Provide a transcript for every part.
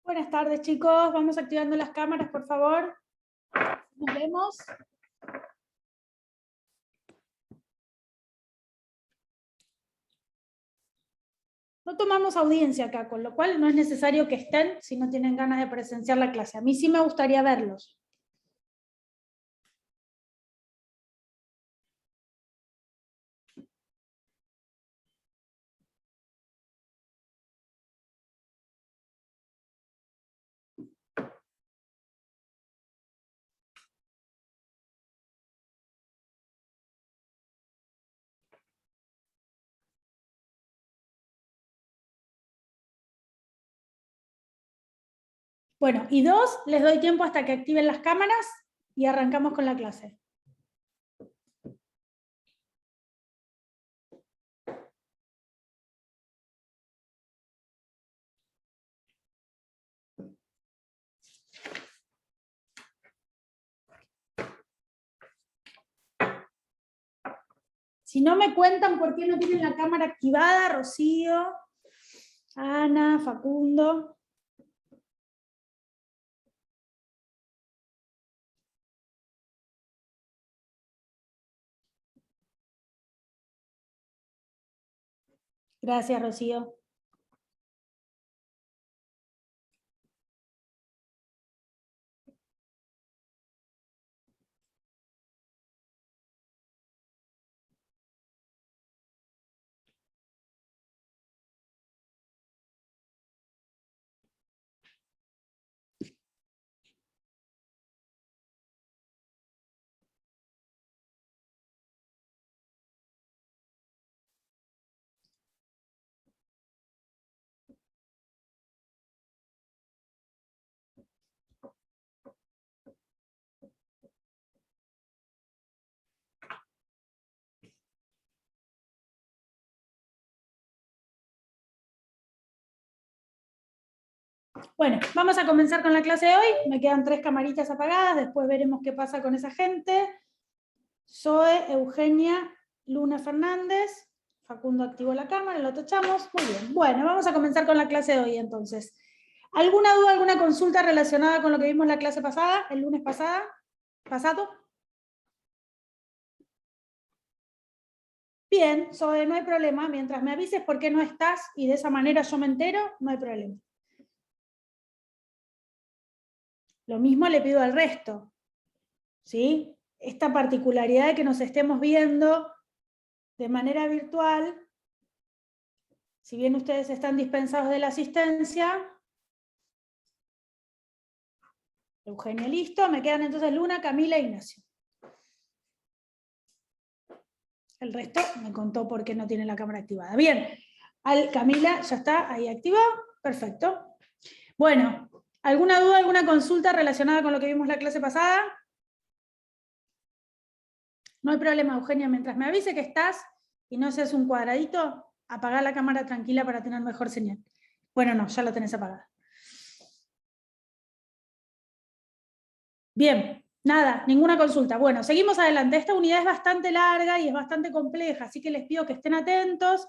Buenas tardes, chicos. Vamos activando las cámaras, por favor. Nos vemos. No tomamos audiencia acá, con lo cual no es necesario que estén si no tienen ganas de presenciar la clase. A mí sí me gustaría verlos. Bueno, y dos, les doy tiempo hasta que activen las cámaras y arrancamos con la clase. Si no me cuentan por qué no tienen la cámara activada, Rocío, Ana, Facundo. Gracias, Rocío. Bueno, vamos a comenzar con la clase de hoy. Me quedan 3 camaritas apagadas, después veremos qué pasa con esa gente. Zoe, Eugenia, Luna Fernández. Facundo activó la cámara, lo tachamos. Muy bien. Bueno, vamos a comenzar con la clase de hoy entonces. ¿Alguna duda, alguna consulta relacionada con lo que vimos en la clase pasada, el lunes pasado? Bien, Zoe, no hay problema. Mientras me avises por qué no estás y de esa manera yo me entero, no hay problema. Lo mismo le pido al resto, ¿sí? Esta particularidad de que nos estemos viendo de manera virtual, si bien ustedes están dispensados de la asistencia. Eugenia, listo. Me quedan entonces Luna, Camila e Ignacio. El resto me contó por qué no tiene la cámara activada. Bien, Camila ya está ahí activado. Perfecto. Bueno, ¿alguna duda, alguna consulta relacionada con lo que vimos la clase pasada? No hay problema, Eugenia. Mientras me avise que estás y no seas un cuadradito, apagá la cámara tranquila para tener mejor señal. Bueno, no, ya la tenés apagada. Bien, nada, ninguna consulta. Bueno, seguimos adelante. Esta unidad es bastante larga y es bastante compleja, así que les pido que estén atentos,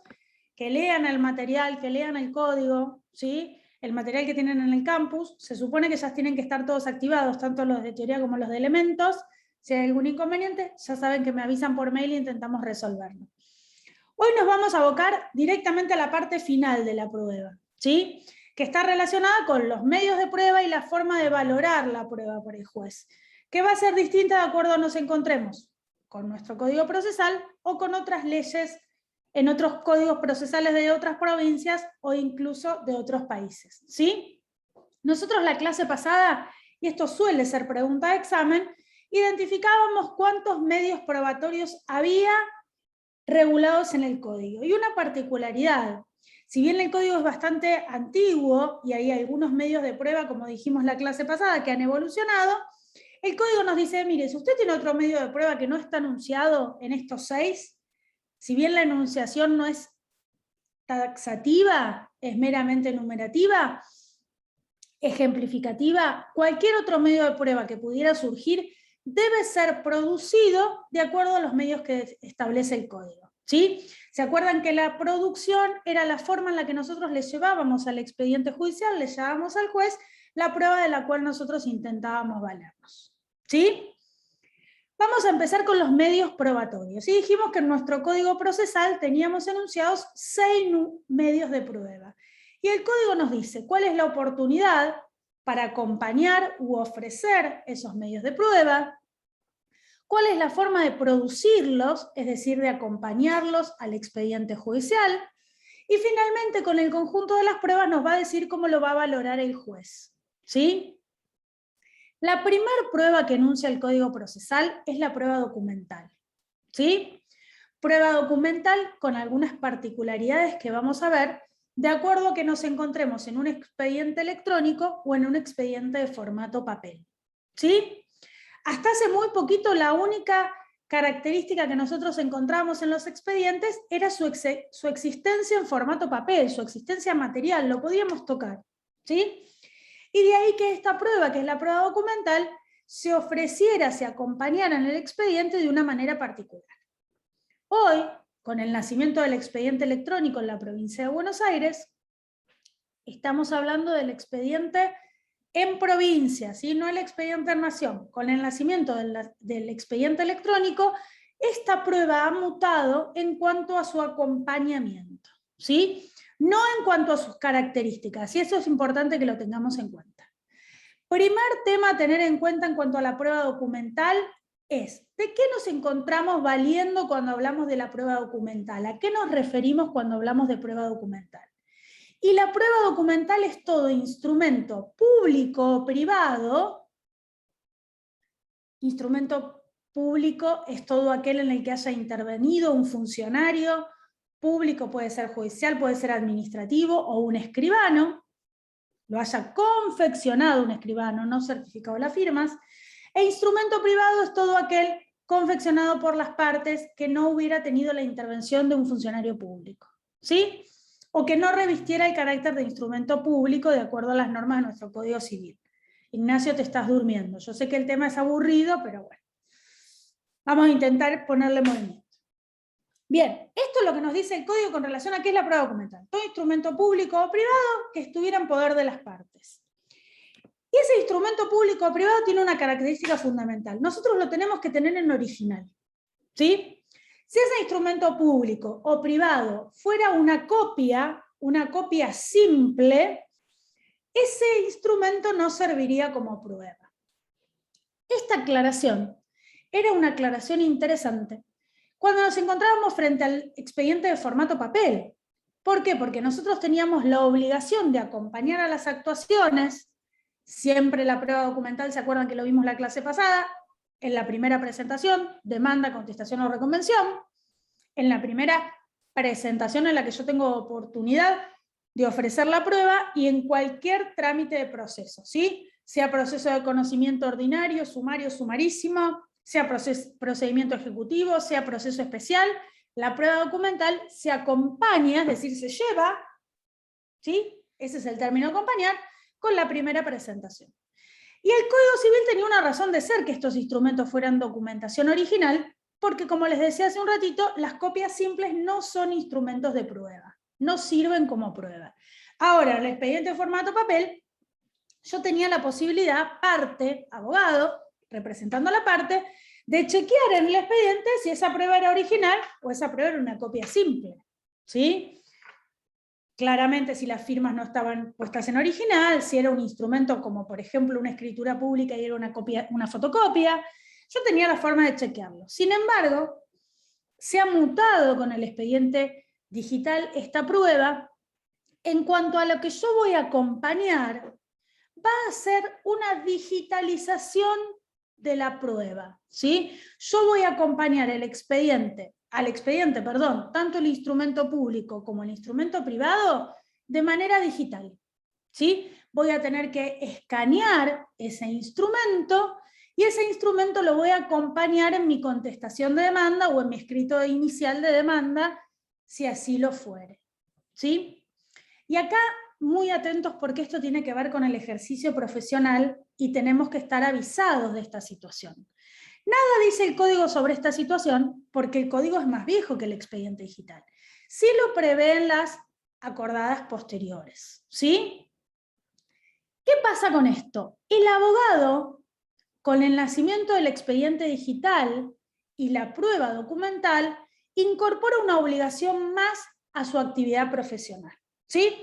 que lean el material, que lean el código, ¿sí? El material que tienen en el campus. Se supone que ya tienen que estar todos activados, tanto los de teoría como los de elementos. Si hay algún inconveniente, ya saben que me avisan por mail e intentamos resolverlo. Hoy nos vamos a abocar directamente a la parte final de la prueba, ¿sí? Que está relacionada con los medios de prueba y la forma de valorar la prueba por el juez, que va a ser distinta de acuerdo a nos encontremos con nuestro código procesal o con otras leyes en otros códigos procesales de otras provincias o incluso de otros países, ¿sí? Nosotros la clase pasada, y esto suele ser pregunta de examen, identificábamos cuántos medios probatorios había regulados en el código. Y una particularidad, si bien el código es bastante antiguo y hay algunos medios de prueba, como dijimos la clase pasada, que han evolucionado, el código nos dice, mire, si usted tiene otro medio de prueba que no está anunciado en estos 6, si bien la enunciación no es taxativa, es meramente numerativa, ejemplificativa, cualquier otro medio de prueba que pudiera surgir debe ser producido de acuerdo a los medios que establece el código. ¿Sí? ¿Se acuerdan que la producción era la forma en la que nosotros le llevábamos al expediente judicial, le llevábamos al juez la prueba de la cual nosotros intentábamos valernos? ¿Sí? Vamos a empezar con los medios probatorios. Y dijimos que en nuestro código procesal teníamos enunciados 6 medios de prueba. Y el código nos dice cuál es la oportunidad para acompañar u ofrecer esos medios de prueba, cuál es la forma de producirlos, es decir, de acompañarlos al expediente judicial, y finalmente con el conjunto de las pruebas nos va a decir cómo lo va a valorar el juez. ¿Sí? La primera prueba que enuncia el código procesal es la prueba documental. ¿Sí? Prueba documental con algunas particularidades que vamos a ver de acuerdo a que nos encontremos en un expediente electrónico o en un expediente de formato papel. ¿Sí? Hasta hace muy poquito la única característica que nosotros encontramos en los expedientes era su existencia en formato papel, su existencia material, lo podíamos tocar. ¿Sí? Y de ahí que esta prueba, que es la prueba documental, se ofreciera, se acompañara en el expediente de una manera particular. Hoy, con el nacimiento del expediente electrónico en la provincia de Buenos Aires, estamos hablando del expediente en provincia, ¿sí? No el expediente en nación. Con el nacimiento del expediente electrónico, esta prueba ha mutado en cuanto a su acompañamiento, ¿sí? No en cuanto a sus características, y eso es importante que lo tengamos en cuenta. Primer tema a tener en cuenta en cuanto a la prueba documental es, ¿de qué nos encontramos valiendo cuando hablamos de la prueba documental? ¿A qué nos referimos cuando hablamos de prueba documental? Y la prueba documental es todo instrumento público o privado. Instrumento público es todo aquel en el que haya intervenido un funcionario público, puede ser judicial, puede ser administrativo o un escribano, lo haya confeccionado un escribano, no certificado las firmas, e instrumento privado es todo aquel confeccionado por las partes que no hubiera tenido la intervención de un funcionario público, ¿sí? O que no revistiera el carácter de instrumento público de acuerdo a las normas de nuestro Código Civil. Ignacio, te estás durmiendo. Yo sé que el tema es aburrido, pero bueno. Vamos a intentar ponerle movimiento. Bien, esto es lo que nos dice el código con relación a qué es la prueba documental. Todo instrumento público o privado que estuviera en poder de las partes. Y ese instrumento público o privado tiene una característica fundamental. Nosotros lo tenemos que tener en original. ¿Sí? Si ese instrumento público o privado fuera una copia simple, ese instrumento no serviría como prueba. Esta aclaración era una aclaración interesante cuando nos encontrábamos frente al expediente de formato papel. ¿Por qué? Porque nosotros teníamos la obligación de acompañar a las actuaciones, siempre la prueba documental, ¿se acuerdan que lo vimos la clase pasada? En la primera presentación, demanda, contestación o reconvención, en la primera presentación en la que yo tengo oportunidad de ofrecer la prueba y en cualquier trámite de proceso, ¿sí? Sea proceso de conocimiento ordinario, sumario, sumarísimo, sea procedimiento ejecutivo, sea proceso especial, la prueba documental se acompaña, es decir, se lleva, ¿sí? Ese es el término acompañar, con la primera presentación. Y el Código Civil tenía una razón de ser que estos instrumentos fueran documentación original, porque como les decía hace un ratito, las copias simples no son instrumentos de prueba, no sirven como prueba. Ahora, en el expediente de formato papel, yo tenía la posibilidad, parte, abogado, representando a la parte, de chequear en el expediente si esa prueba era original o esa prueba era una copia simple. ¿Sí? Claramente si las firmas no estaban puestas en original, si era un instrumento como por ejemplo una escritura pública y era una fotocopia, yo tenía la forma de chequearlo. Sin embargo, se ha mutado con el expediente digital esta prueba en cuanto a lo que yo voy a acompañar, va a ser una digitalización de la prueba. ¿Sí? Yo voy a acompañar al expediente, tanto el instrumento público como el instrumento privado, de manera digital. ¿Sí? Voy a tener que escanear ese instrumento y ese instrumento lo voy a acompañar en mi contestación de demanda o en mi escrito inicial de demanda, si así lo fuere. ¿Sí? Y acá, muy atentos porque esto tiene que ver con el ejercicio profesional y tenemos que estar avisados de esta situación. Nada dice el código sobre esta situación, porque el código es más viejo que el expediente digital. Sí lo prevén las acordadas posteriores, ¿sí? ¿Qué pasa con esto? El abogado, con el nacimiento del expediente digital y la prueba documental, incorpora una obligación más a su actividad profesional, ¿sí?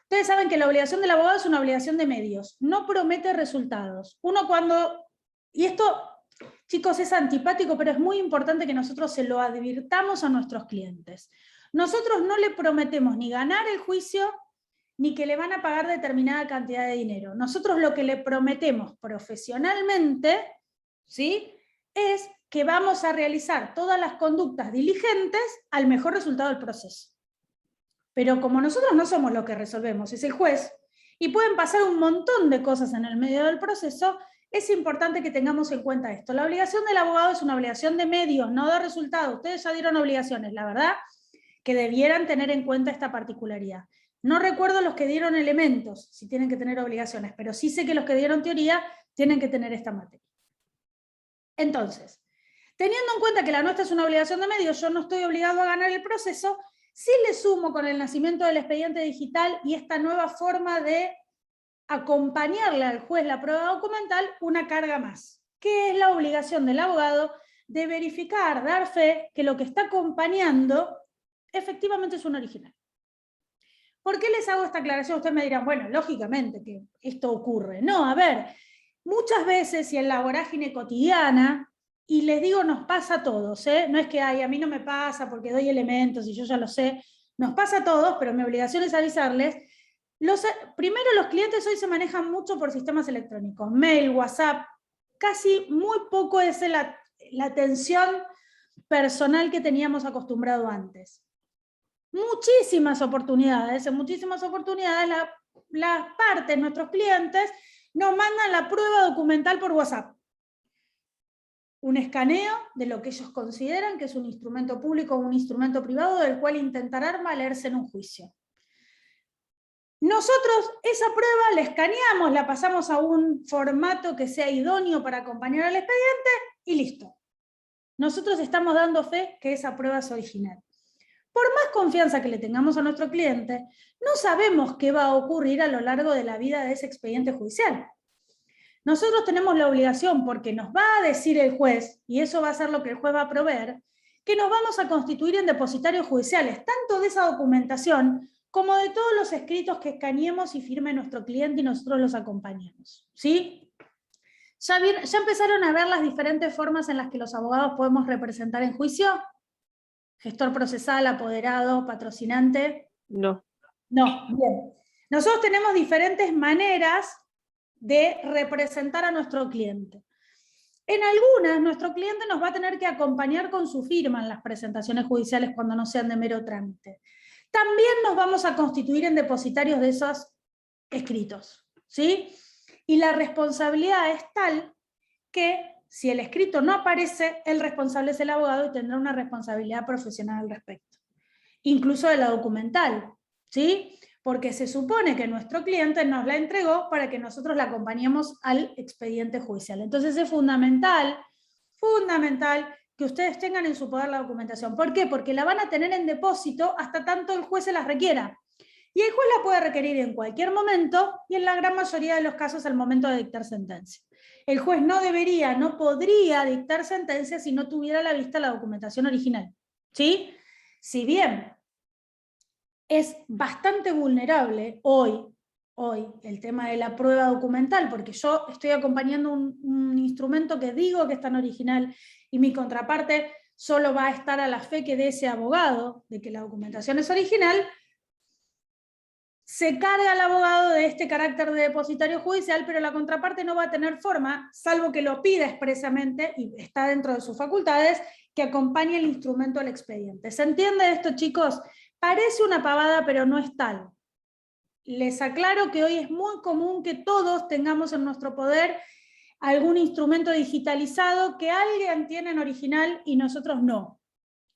Ustedes saben que la obligación del abogado es una obligación de medios, no promete resultados. Uno cuando, y esto, chicos, es antipático, pero es muy importante que nosotros se lo advirtamos a nuestros clientes. Nosotros no le prometemos ni ganar el juicio, ni que le van a pagar determinada cantidad de dinero. Nosotros lo que le prometemos profesionalmente, ¿sí?, es que vamos a realizar todas las conductas diligentes al mejor resultado del proceso. Pero como nosotros no somos los que resolvemos, es el juez, y pueden pasar un montón de cosas en el medio del proceso, es importante que tengamos en cuenta esto. La obligación del abogado es una obligación de medios, no de resultados. Ustedes ya dieron obligaciones, la verdad que debieran tener en cuenta esta particularidad. No recuerdo los que dieron elementos, si tienen que tener obligaciones, pero sí sé que los que dieron teoría tienen que tener esta materia. Entonces, teniendo en cuenta que la nuestra es una obligación de medios, yo no estoy obligado a ganar el proceso, sí le sumo con el nacimiento del expediente digital y esta nueva forma de acompañarle al juez la prueba documental una carga más, que es la obligación del abogado de verificar, dar fe que lo que está acompañando efectivamente es un original. ¿Por qué les hago esta aclaración? Ustedes me dirán, bueno, lógicamente que esto ocurre. No, a ver, muchas veces y en la vorágine cotidiana, y les digo, nos pasa a todos, ¿eh? No es que a mí no me pasa porque doy elementos y yo ya lo sé, nos pasa a todos, pero mi obligación es avisarles. Primero, los clientes hoy se manejan mucho por sistemas electrónicos, mail, WhatsApp, casi muy poco es la atención personal que teníamos acostumbrado antes. Muchísimas oportunidades, las partes, nuestros clientes, nos mandan la prueba documental por WhatsApp. Un escaneo de lo que ellos consideran que es un instrumento público o un instrumento privado del cual intentarán valerse en un juicio. Nosotros esa prueba la escaneamos, la pasamos a un formato que sea idóneo para acompañar al expediente y listo. Nosotros estamos dando fe que esa prueba es original. Por más confianza que le tengamos a nuestro cliente, no sabemos qué va a ocurrir a lo largo de la vida de ese expediente judicial. Nosotros tenemos la obligación, porque nos va a decir el juez, y eso va a ser lo que el juez va a proveer, que nos vamos a constituir en depositarios judiciales, tanto de esa documentación como de todos los escritos que escaneemos y firme nuestro cliente y nosotros los acompañemos. ¿Sí? ¿Ya empezaron a ver las diferentes formas en las que los abogados podemos representar en juicio? Gestor procesal, apoderado, patrocinante. No. No, bien. Nosotros tenemos diferentes maneras de representar a nuestro cliente. En algunas, nuestro cliente nos va a tener que acompañar con su firma en las presentaciones judiciales cuando no sean de mero trámite. También nos vamos a constituir en depositarios de esos escritos, ¿sí? Y la responsabilidad es tal que si el escrito no aparece, el responsable es el abogado y tendrá una responsabilidad profesional al respecto. Incluso de la documental, ¿sí? Porque se supone que nuestro cliente nos la entregó para que nosotros la acompañemos al expediente judicial. Entonces es fundamental que ustedes tengan en su poder la documentación. ¿Por qué? Porque la van a tener en depósito hasta tanto el juez se las requiera. Y el juez la puede requerir en cualquier momento y en la gran mayoría de los casos al momento de dictar sentencia. El juez no podría dictar sentencia si no tuviera a la vista la documentación original. ¿Sí? Si bien es bastante vulnerable hoy el tema de la prueba documental, porque yo estoy acompañando un instrumento que digo que es tan original y mi contraparte solo va a estar a la fe que dé ese abogado de que la documentación es original, se carga al abogado de este carácter de depositario judicial, pero la contraparte no va a tener forma, salvo que lo pida expresamente, y está dentro de sus facultades, que acompañe el instrumento al expediente. ¿Se entiende esto, chicos? Parece una pavada, pero no es tal. Les aclaro que hoy es muy común que todos tengamos en nuestro poder algún instrumento digitalizado que alguien tiene en original y nosotros no.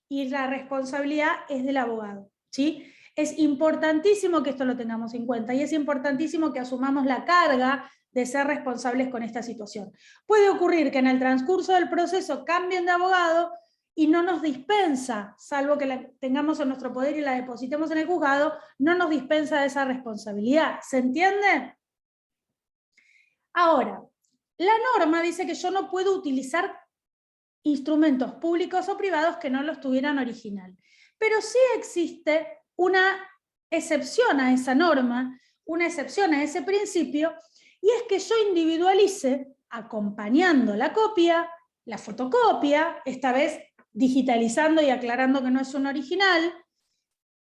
Y la responsabilidad es del abogado, ¿sí? Es importantísimo que esto lo tengamos en cuenta y es importantísimo que asumamos la carga de ser responsables con esta situación. Puede ocurrir que en el transcurso del proceso cambien de abogado y no nos dispensa, salvo que la tengamos en nuestro poder y la depositemos en el juzgado, no nos dispensa de esa responsabilidad. ¿Se entiende? Ahora, la norma dice que yo no puedo utilizar instrumentos públicos o privados que no los tuvieran original. Pero sí existe una excepción a esa norma, una excepción a ese principio, y es que yo individualice, acompañando la copia, la fotocopia, esta vez digitalizando y aclarando que no es un original,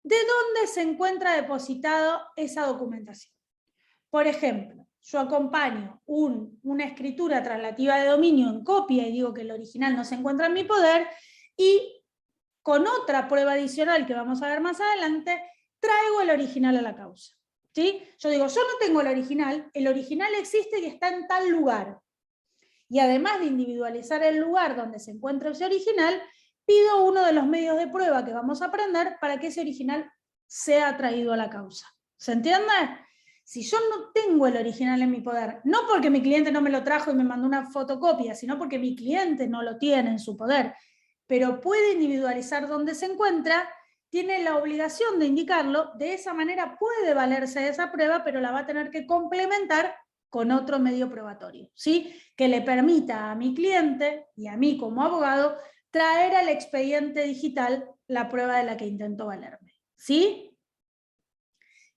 de dónde se encuentra depositado esa documentación. Por ejemplo, yo acompaño una escritura traslativa de dominio en copia y digo que el original no se encuentra en mi poder, y con otra prueba adicional que vamos a ver más adelante, traigo el original a la causa. ¿Sí? Yo digo, yo no tengo el original existe y está en tal lugar. Y además de individualizar el lugar donde se encuentra ese original, pido uno de los medios de prueba que vamos a aprender para que ese original sea traído a la causa. ¿Se entiende? Si yo no tengo el original en mi poder, no porque mi cliente no me lo trajo y me mandó una fotocopia, sino porque mi cliente no lo tiene en su poder, pero puede individualizar dónde se encuentra, tiene la obligación de indicarlo, de esa manera puede valerse de esa prueba, pero la va a tener que complementar con otro medio probatorio, ¿sí? Que le permita a mi cliente y a mí como abogado traer al expediente digital la prueba de la que intento valerme, ¿sí?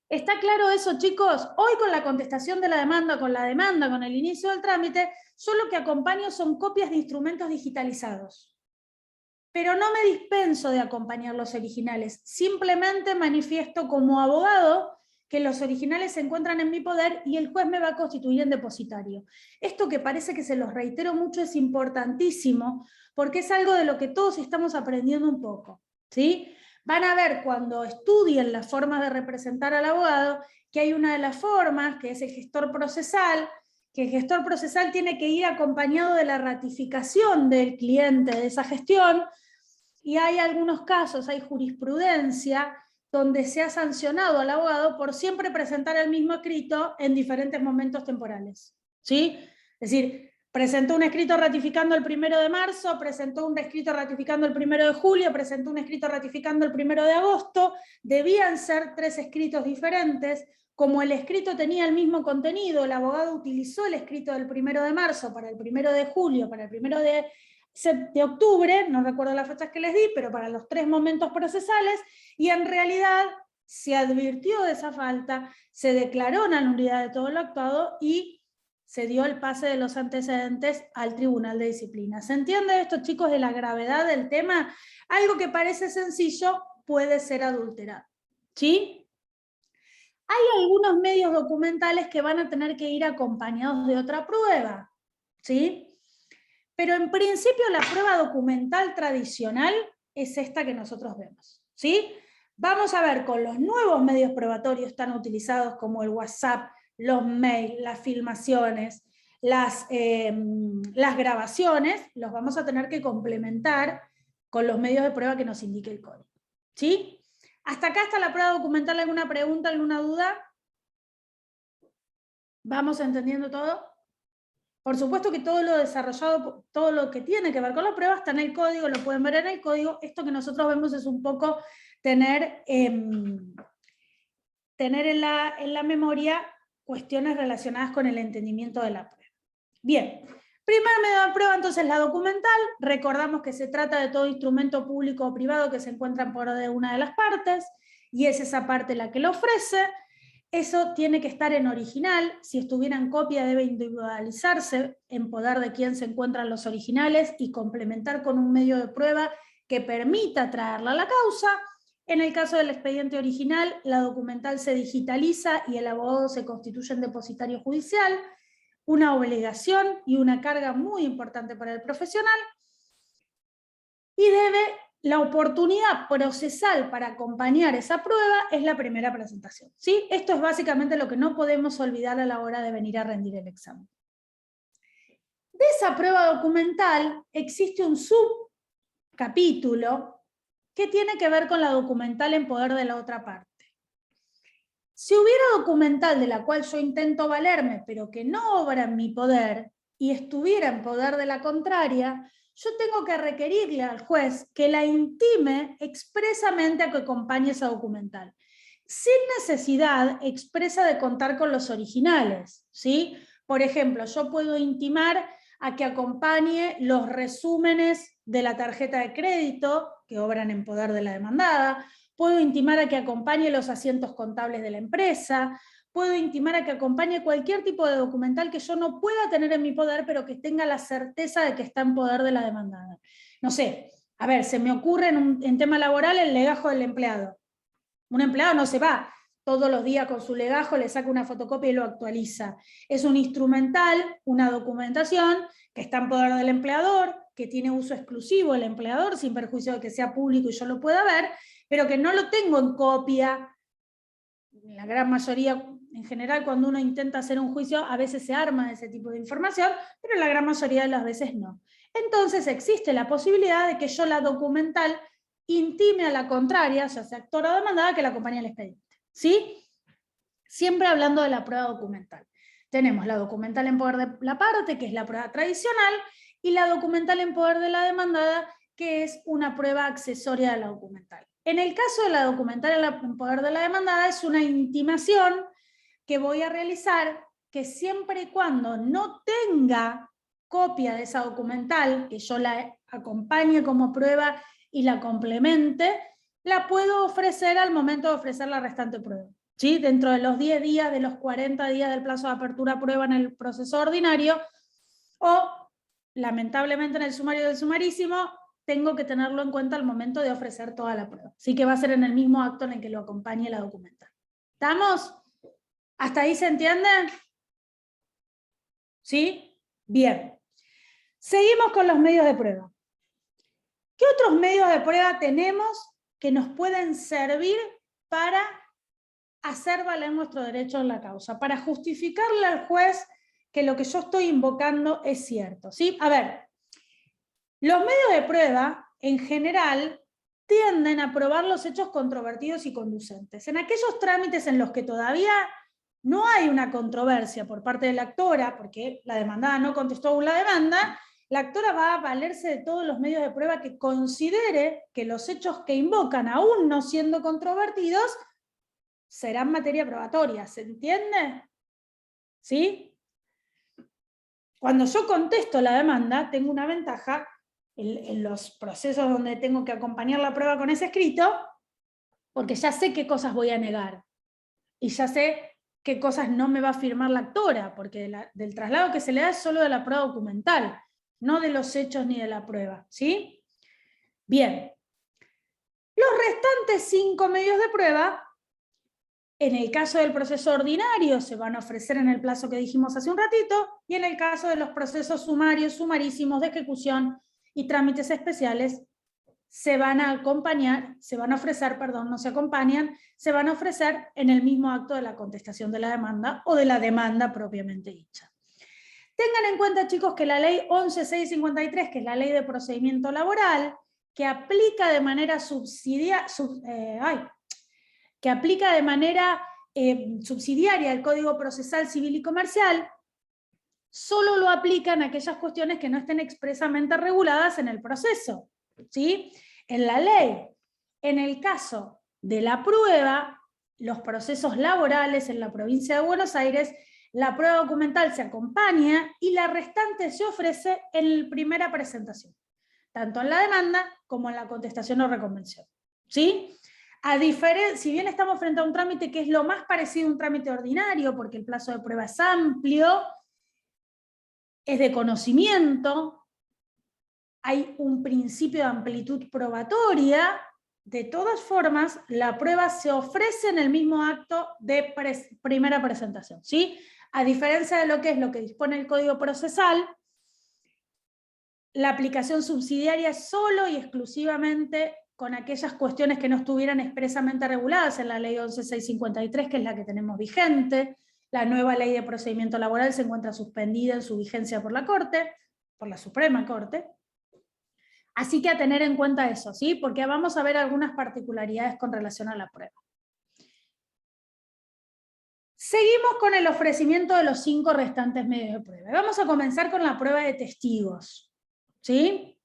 ¿Está claro eso, chicos? Hoy con la contestación de la demanda, con el inicio del trámite, yo lo que acompaño son copias de instrumentos digitalizados. Pero no me dispenso de acompañar los originales, simplemente manifiesto como abogado que los originales se encuentran en mi poder y el juez me va a constituir en depositario. Esto que parece que se los reitero mucho es importantísimo, porque es algo de lo que todos estamos aprendiendo un poco, ¿sí? Van a ver cuando estudien las formas de representar al abogado, que hay una de las formas, que es el gestor procesal, que el gestor procesal tiene que ir acompañado de la ratificación del cliente de esa gestión, y hay algunos casos, hay jurisprudencia, donde se ha sancionado al abogado por siempre presentar el mismo escrito en diferentes momentos temporales. ¿Sí? Es decir, presentó un escrito ratificando el 1 de marzo, presentó un escrito ratificando el 1 de julio, presentó un escrito ratificando el 1 de agosto, debían ser 3 escritos diferentes. Como el escrito tenía el mismo contenido, el abogado utilizó el escrito del 1 de marzo para el 1 de julio, para el 1 de octubre, no recuerdo las fechas que les di, pero para los 3 momentos procesales, y en realidad se advirtió de esa falta, se declaró una nulidad de todo lo actuado y se dio el pase de los antecedentes al Tribunal de Disciplina. ¿Se entiende esto, chicos, de la gravedad del tema? Algo que parece sencillo puede ser adulterado. ¿Sí? Hay algunos medios documentales que van a tener que ir acompañados de otra prueba. ¿Sí? Pero en principio la prueba documental tradicional es esta que nosotros vemos, ¿sí? Vamos a ver con los nuevos medios probatorios tan utilizados como el WhatsApp, los mails, las filmaciones, las grabaciones, los vamos a tener que complementar con los medios de prueba que nos indique el código, ¿sí? ¿Hasta acá está la prueba documental? ¿Alguna pregunta, alguna duda? ¿Vamos entendiendo todo? Por supuesto que todo lo desarrollado, todo lo que tiene que ver con la prueba está en el código, lo pueden ver en el código. Esto que nosotros vemos es un poco tener en la memoria cuestiones relacionadas con el entendimiento de la prueba. Bien, primer medio de prueba entonces la documental. Recordamos que se trata de todo instrumento público o privado que se encuentra en poder de una de las partes, y es esa parte la que lo ofrece. Eso tiene que estar en original. Si estuviera en copia debe individualizarse en poder de quien se encuentran los originales y complementar con un medio de prueba que permita traerla a la causa. En el caso del expediente original, la documental se digitaliza y el abogado se constituye en depositario judicial, una obligación y una carga muy importante para el profesional, y la oportunidad procesal para acompañar esa prueba es la primera presentación. ¿Sí? Esto es básicamente lo que no podemos olvidar a la hora de venir a rendir el examen. De esa prueba documental existe un subcapítulo que tiene que ver con la documental en poder de la otra parte. Si hubiera documental de la cual yo intento valerme, pero que no obra en mi poder, y estuviera en poder de la contraria, yo tengo que requerirle al juez que la intime expresamente a que acompañe esa documental, sin necesidad expresa de contar con los originales, ¿sí? Por ejemplo, yo puedo intimar a que acompañe los resúmenes de la tarjeta de crédito que obran en poder de la demandada, puedo intimar a que acompañe los asientos contables de la empresa, puedo intimar a que acompañe cualquier tipo de documental que yo no pueda tener en mi poder, pero que tenga la certeza de que está en poder de la demandada. No sé, a ver, se me ocurre en tema laboral el legajo del empleado. Un empleado no se va todos los días con su legajo, le saca una fotocopia y lo actualiza. Es un instrumental, una documentación que está en poder del empleador, que tiene uso exclusivo el empleador, sin perjuicio de que sea público y yo lo pueda ver, pero que no lo tengo en copia. La gran mayoría, en general, cuando uno intenta hacer un juicio, a veces se arma de ese tipo de información, pero la gran mayoría de las veces no. Entonces existe la posibilidad de que yo la documental intime a la contraria, ya sea actora o demandada, que la acompañe al expediente. ¿Sí? Siempre hablando de la prueba documental. Tenemos la documental en poder de la parte, que es la prueba tradicional, y la documental en poder de la demandada, que es una prueba accesoria de la documental. En el caso de la documental en poder de la demandada, es una intimación que voy a realizar que siempre y cuando no tenga copia de esa documental, que yo la acompañe como prueba y la complemente, la puedo ofrecer al momento de ofrecer la restante prueba. ¿Sí? Dentro de los 10 días, de los 40 días del plazo de apertura a prueba en el proceso ordinario, o lamentablemente en el sumario del sumarísimo, tengo que tenerlo en cuenta al momento de ofrecer toda la prueba. Así que va a ser en el mismo acto en el que lo acompañe la documental. ¿Estamos? ¿Hasta ahí se entiende? ¿Sí? Bien. Seguimos con los medios de prueba. ¿Qué otros medios de prueba tenemos que nos pueden servir para hacer valer nuestro derecho en la causa, para justificarle al juez que lo que yo estoy invocando es cierto? ¿Sí? A ver, los medios de prueba, en general, tienden a probar los hechos controvertidos y conducentes. En aquellos trámites en los que todavía no hay una controversia por parte de la actora, porque la demandada no contestó aún la demanda, la actora va a valerse de todos los medios de prueba que considere que los hechos que invocan, aún no siendo controvertidos, serán materia probatoria. ¿Se entiende? ¿Sí? Cuando yo contesto la demanda, tengo una ventaja en los procesos donde tengo que acompañar la prueba con ese escrito, porque ya sé qué cosas voy a negar. Y ya sé qué cosas no me va a firmar la actora, porque del traslado que se le da es solo de la prueba documental, no de los hechos ni de la prueba. ¿Sí? Bien. Los restantes 5 medios de prueba, en el caso del proceso ordinario, se van a ofrecer en el plazo que dijimos hace un ratito, y en el caso de los procesos sumarios, sumarísimos, de ejecución y trámites especiales, se van a acompañar, se van a ofrecer, perdón, no se acompañan, se van a ofrecer en el mismo acto de la contestación de la demanda o de la demanda propiamente dicha. Tengan en cuenta, chicos, que la ley 11.653, que es la ley de procedimiento laboral, que aplica de manera subsidiaria el Código Procesal Civil y Comercial, solo lo aplican a aquellas cuestiones que no estén expresamente reguladas en el proceso, ¿sí? En la ley. En el caso de la prueba, los procesos laborales en la provincia de Buenos Aires, la prueba documental se acompaña y la restante se ofrece en la primera presentación, tanto en la demanda como en la contestación o reconvención. ¿Sí? Si bien estamos frente a un trámite que es lo más parecido a un trámite ordinario, porque el plazo de prueba es amplio, es de conocimiento, hay un principio de amplitud probatoria, de todas formas, la prueba se ofrece en el mismo acto de primera presentación, ¿sí? A diferencia de lo que dispone el Código Procesal, la aplicación subsidiaria es solo y exclusivamente con aquellas cuestiones que no estuvieran expresamente reguladas en la ley 11.653, que es la que tenemos vigente. La nueva ley de procedimiento laboral se encuentra suspendida en su vigencia por la Corte, por la Suprema Corte. Así que a tener en cuenta eso, ¿sí? Porque vamos a ver algunas particularidades con relación a la prueba. Seguimos con el ofrecimiento de los 5 restantes medios de prueba. Vamos a comenzar con la prueba de testigos. ¿Sí?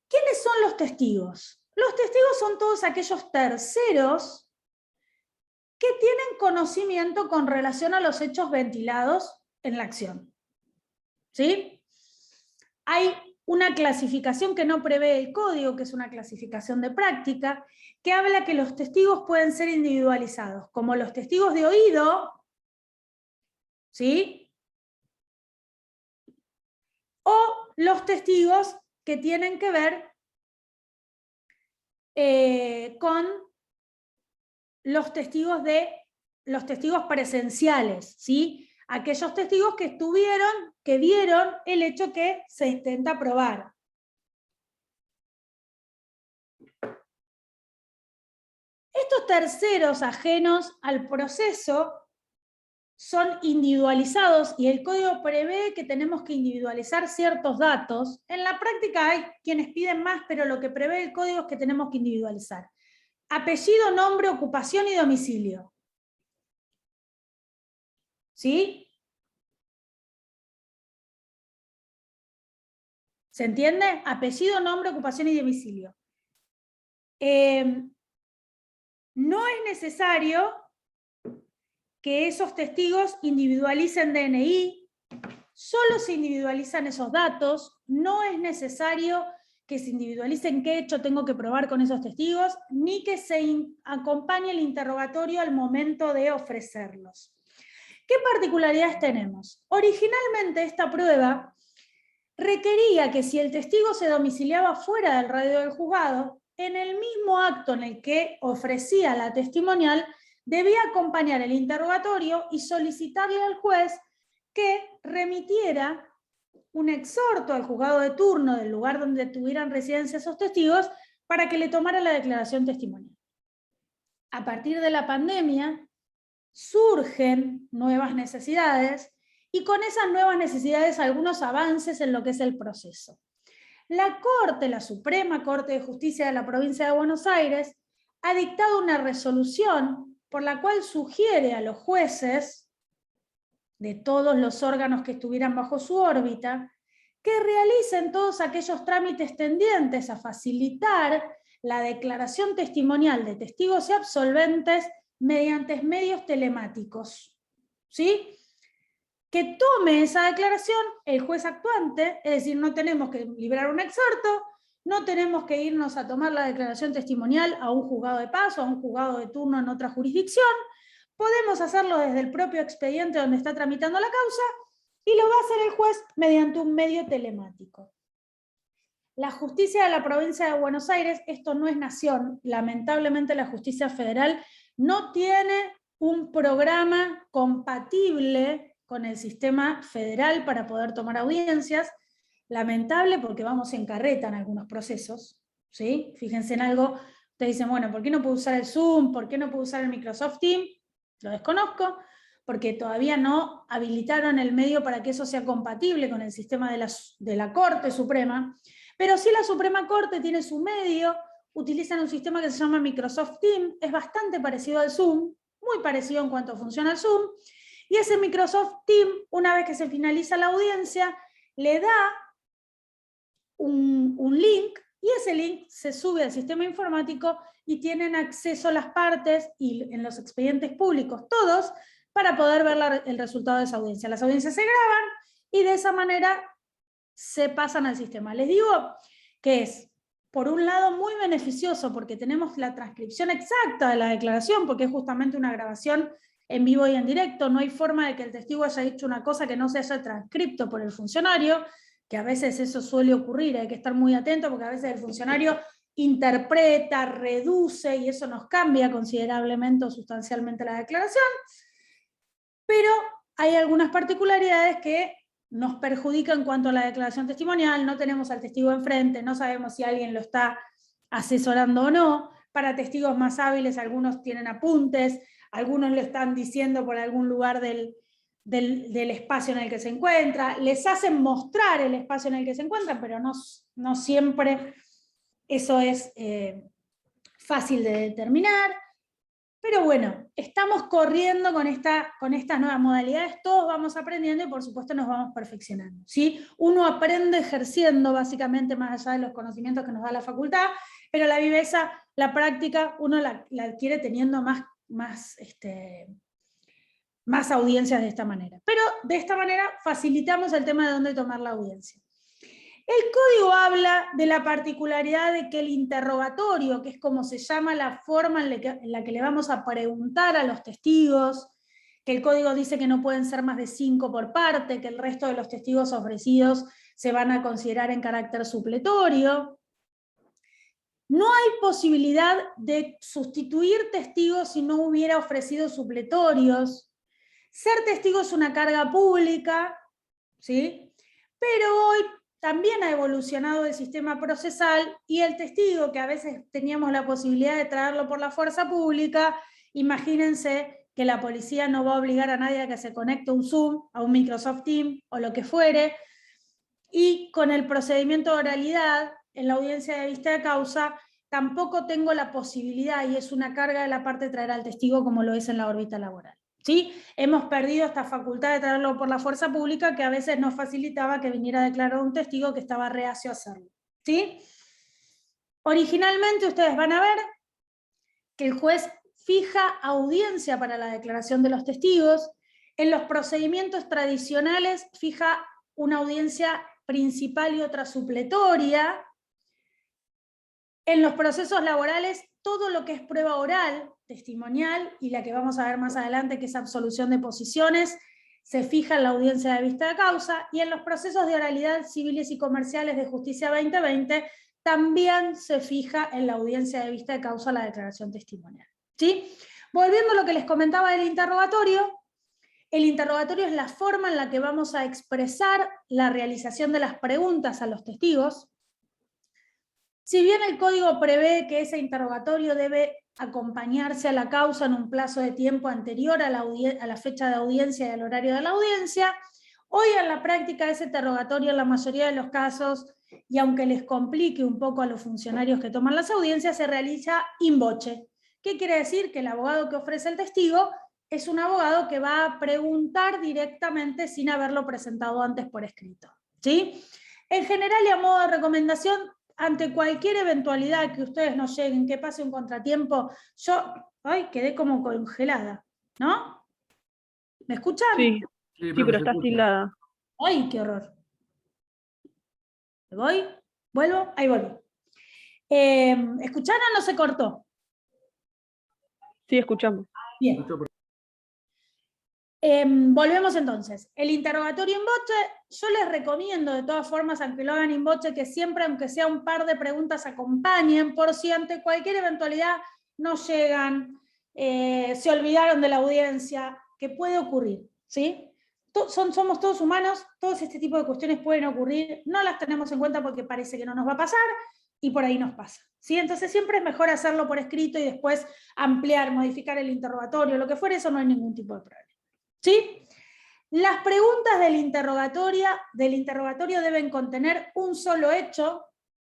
¿Quiénes son los testigos? Los testigos son todos aquellos terceros que tienen conocimiento con relación a los hechos ventilados en la acción. ¿Sí? Hay una clasificación que no prevé el código, que es una clasificación de práctica, que habla que los testigos pueden ser individualizados, como los testigos de oído, ¿sí? O los testigos que tienen que ver con los testigos presenciales, ¿sí? Aquellos testigos que vieron el hecho que se intenta probar. Estos terceros ajenos al proceso son individualizados y el código prevé que tenemos que individualizar ciertos datos. En la práctica hay quienes piden más, pero lo que prevé el código es que tenemos que individualizar apellido, nombre, ocupación y domicilio. ¿Sí? ¿Se entiende? Apellido, nombre, ocupación y domicilio. No es necesario que esos testigos individualicen DNI, solo se individualizan esos datos, no es necesario que se individualicen qué hecho tengo que probar con esos testigos, ni que se acompañe el interrogatorio al momento de ofrecerlos. ¿Qué particularidades tenemos? Originalmente esta prueba requería que si el testigo se domiciliaba fuera del radio del juzgado, en el mismo acto en el que ofrecía la testimonial, debía acompañar el interrogatorio y solicitarle al juez que remitiera un exhorto al juzgado de turno del lugar donde tuvieran residencia esos testigos para que le tomara la declaración testimonial. A partir de la pandemia surgen nuevas necesidades y con esas nuevas necesidades algunos avances en lo que es el proceso. La Corte, la Suprema Corte de Justicia de la Provincia de Buenos Aires, ha dictado una resolución por la cual sugiere a los jueces de todos los órganos que estuvieran bajo su órbita que realicen todos aquellos trámites tendientes a facilitar la declaración testimonial de testigos y absolventes mediante medios telemáticos. ¿Sí? Que tome esa declaración el juez actuante, es decir, no tenemos que librar un exhorto, no tenemos que irnos a tomar la declaración testimonial a un juzgado de paso, a un juzgado de turno en otra jurisdicción, podemos hacerlo desde el propio expediente donde está tramitando la causa y lo va a hacer el juez mediante un medio telemático. La justicia de la provincia de Buenos Aires, esto no es nación, lamentablemente la justicia federal no tiene un programa compatible con el sistema federal para poder tomar audiencias, lamentable porque vamos en carreta en algunos procesos, ¿sí? Fíjense en algo, ustedes dicen, bueno, ¿por qué no puedo usar el Zoom? ¿Por qué no puedo usar el Microsoft Teams? Lo desconozco, porque todavía no habilitaron el medio para que eso sea compatible con el sistema de la Corte Suprema, pero sí la Suprema Corte tiene su medio, utilizan un sistema que se llama Microsoft Teams, es bastante parecido al Zoom, muy parecido en cuanto funciona el Zoom, y ese Microsoft Teams, una vez que se finaliza la audiencia, le da un link, y ese link se sube al sistema informático y tienen acceso a las partes y en los expedientes públicos, todos, para poder ver el resultado de esa audiencia. Las audiencias se graban y de esa manera se pasan al sistema. Les digo que es, por un lado, muy beneficioso porque tenemos la transcripción exacta de la declaración, porque es justamente una grabación en vivo y en directo, no hay forma de que el testigo haya dicho una cosa que no se haya transcripto por el funcionario, que a veces eso suele ocurrir, hay que estar muy atento porque a veces el funcionario interpreta, reduce y eso nos cambia considerablemente o sustancialmente la declaración, pero hay algunas particularidades que nos perjudica en cuanto a la declaración testimonial, no tenemos al testigo enfrente, no sabemos si alguien lo está asesorando o no, para testigos más hábiles algunos tienen apuntes, algunos lo están diciendo por algún lugar del espacio en el que se encuentra, les hacen mostrar el espacio en el que se encuentran, pero no siempre eso es fácil de determinar. Pero bueno, estamos corriendo con estas nuevas modalidades, todos vamos aprendiendo y por supuesto nos vamos perfeccionando, ¿sí? Uno aprende ejerciendo básicamente más allá de los conocimientos que nos da la facultad, pero la viveza, la práctica, uno la adquiere teniendo más audiencias de esta manera. Pero de esta manera facilitamos el tema de dónde tomar la audiencia. El código habla de la particularidad de que el interrogatorio, que es como se llama la forma en la que le vamos a preguntar a los testigos, que el código dice que no pueden ser más de 5 por parte, que el resto de los testigos ofrecidos se van a considerar en carácter supletorio. No hay posibilidad de sustituir testigos si no hubiera ofrecido supletorios. Ser testigo es una carga pública, ¿sí? Pero hoy también ha evolucionado el sistema procesal y el testigo, que a veces teníamos la posibilidad de traerlo por la fuerza pública, imagínense que la policía no va a obligar a nadie a que se conecte a un Zoom, a un Microsoft Teams o lo que fuere, y con el procedimiento de oralidad, en la audiencia de vista de causa, tampoco tengo la posibilidad, y es una carga de la parte, de traer al testigo como lo es en la órbita laboral. ¿Sí? Hemos perdido esta facultad de traerlo por la fuerza pública que a veces nos facilitaba que viniera a declarar un testigo que estaba reacio a hacerlo. ¿Sí? Originalmente ustedes van a ver que el juez fija audiencia para la declaración de los testigos. En los procedimientos tradicionales fija una audiencia principal y otra supletoria. En los procesos laborales, todo lo que es prueba oral, testimonial, y la que vamos a ver más adelante, que es absolución de posiciones, se fija en la audiencia de vista de causa, y en los procesos de oralidad civiles y comerciales de Justicia 2020, también se fija en la audiencia de vista de causa la declaración testimonial. ¿Sí? Volviendo a lo que les comentaba del interrogatorio, el interrogatorio es la forma en la que vamos a expresar la realización de las preguntas a los testigos. Si bien el código prevé que ese interrogatorio debe acompañarse a la causa en un plazo de tiempo anterior a la fecha de audiencia y al horario de la audiencia, hoy en la práctica ese interrogatorio en la mayoría de los casos, y aunque les complique un poco a los funcionarios que toman las audiencias, se realiza in voce. ¿Qué quiere decir? Que el abogado que ofrece el testigo es un abogado que va a preguntar directamente sin haberlo presentado antes por escrito. ¿Sí? En general, y a modo de recomendación, ante cualquier eventualidad que ustedes no lleguen, que pase un contratiempo, quedé como congelada, ¿no? ¿Me escuchan? Sí, pero está tildada. ¡Ay, qué horror! ¿Me voy? ¿Vuelvo? Ahí volví. ¿Escucharon o no se cortó? Sí, escuchamos. Bien. Volvemos entonces. El interrogatorio in voce, yo les recomiendo de todas formas, aunque lo hagan in voce, que siempre, aunque sea un par de preguntas, acompañen, por si ante cualquier eventualidad no llegan, se olvidaron de la audiencia, que puede ocurrir, ¿sí? Somos todos humanos, todos este tipo de cuestiones pueden ocurrir, no las tenemos en cuenta porque parece que no nos va a pasar, y por ahí nos pasa, ¿sí? Entonces siempre es mejor hacerlo por escrito y después ampliar, modificar el interrogatorio, lo que fuera, eso no hay ningún tipo de problema. ¿Sí? Las preguntas del interrogatorio deben contener un solo hecho,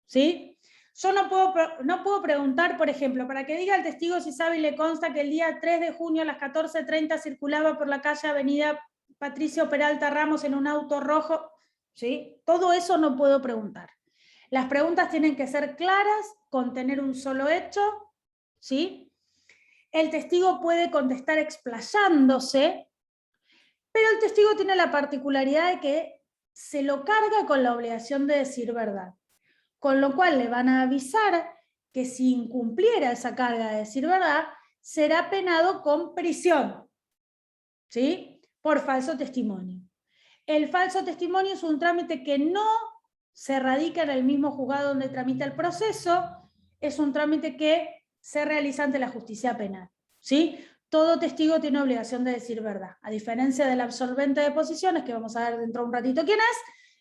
¿sí? Yo no puedo preguntar, por ejemplo, para que diga el testigo si sabe y le consta que el día 3 de junio a las 14:30 circulaba por la calle Avenida Patricio Peralta Ramos en un auto rojo, ¿sí? Todo eso no puedo preguntar. Las preguntas tienen que ser claras, contener un solo hecho, ¿sí? El testigo puede contestar explayándose, pero el testigo tiene la particularidad de que se lo carga con la obligación de decir verdad. Con lo cual le van a avisar que si incumpliera esa carga de decir verdad, será penado con prisión, ¿sí? Por falso testimonio. El falso testimonio es un trámite que no se radica en el mismo juzgado donde tramita el proceso, es un trámite que se realiza ante la justicia penal, ¿sí? Todo testigo tiene obligación de decir verdad. A diferencia del absolvente de posiciones, que vamos a ver dentro de un ratito quién es,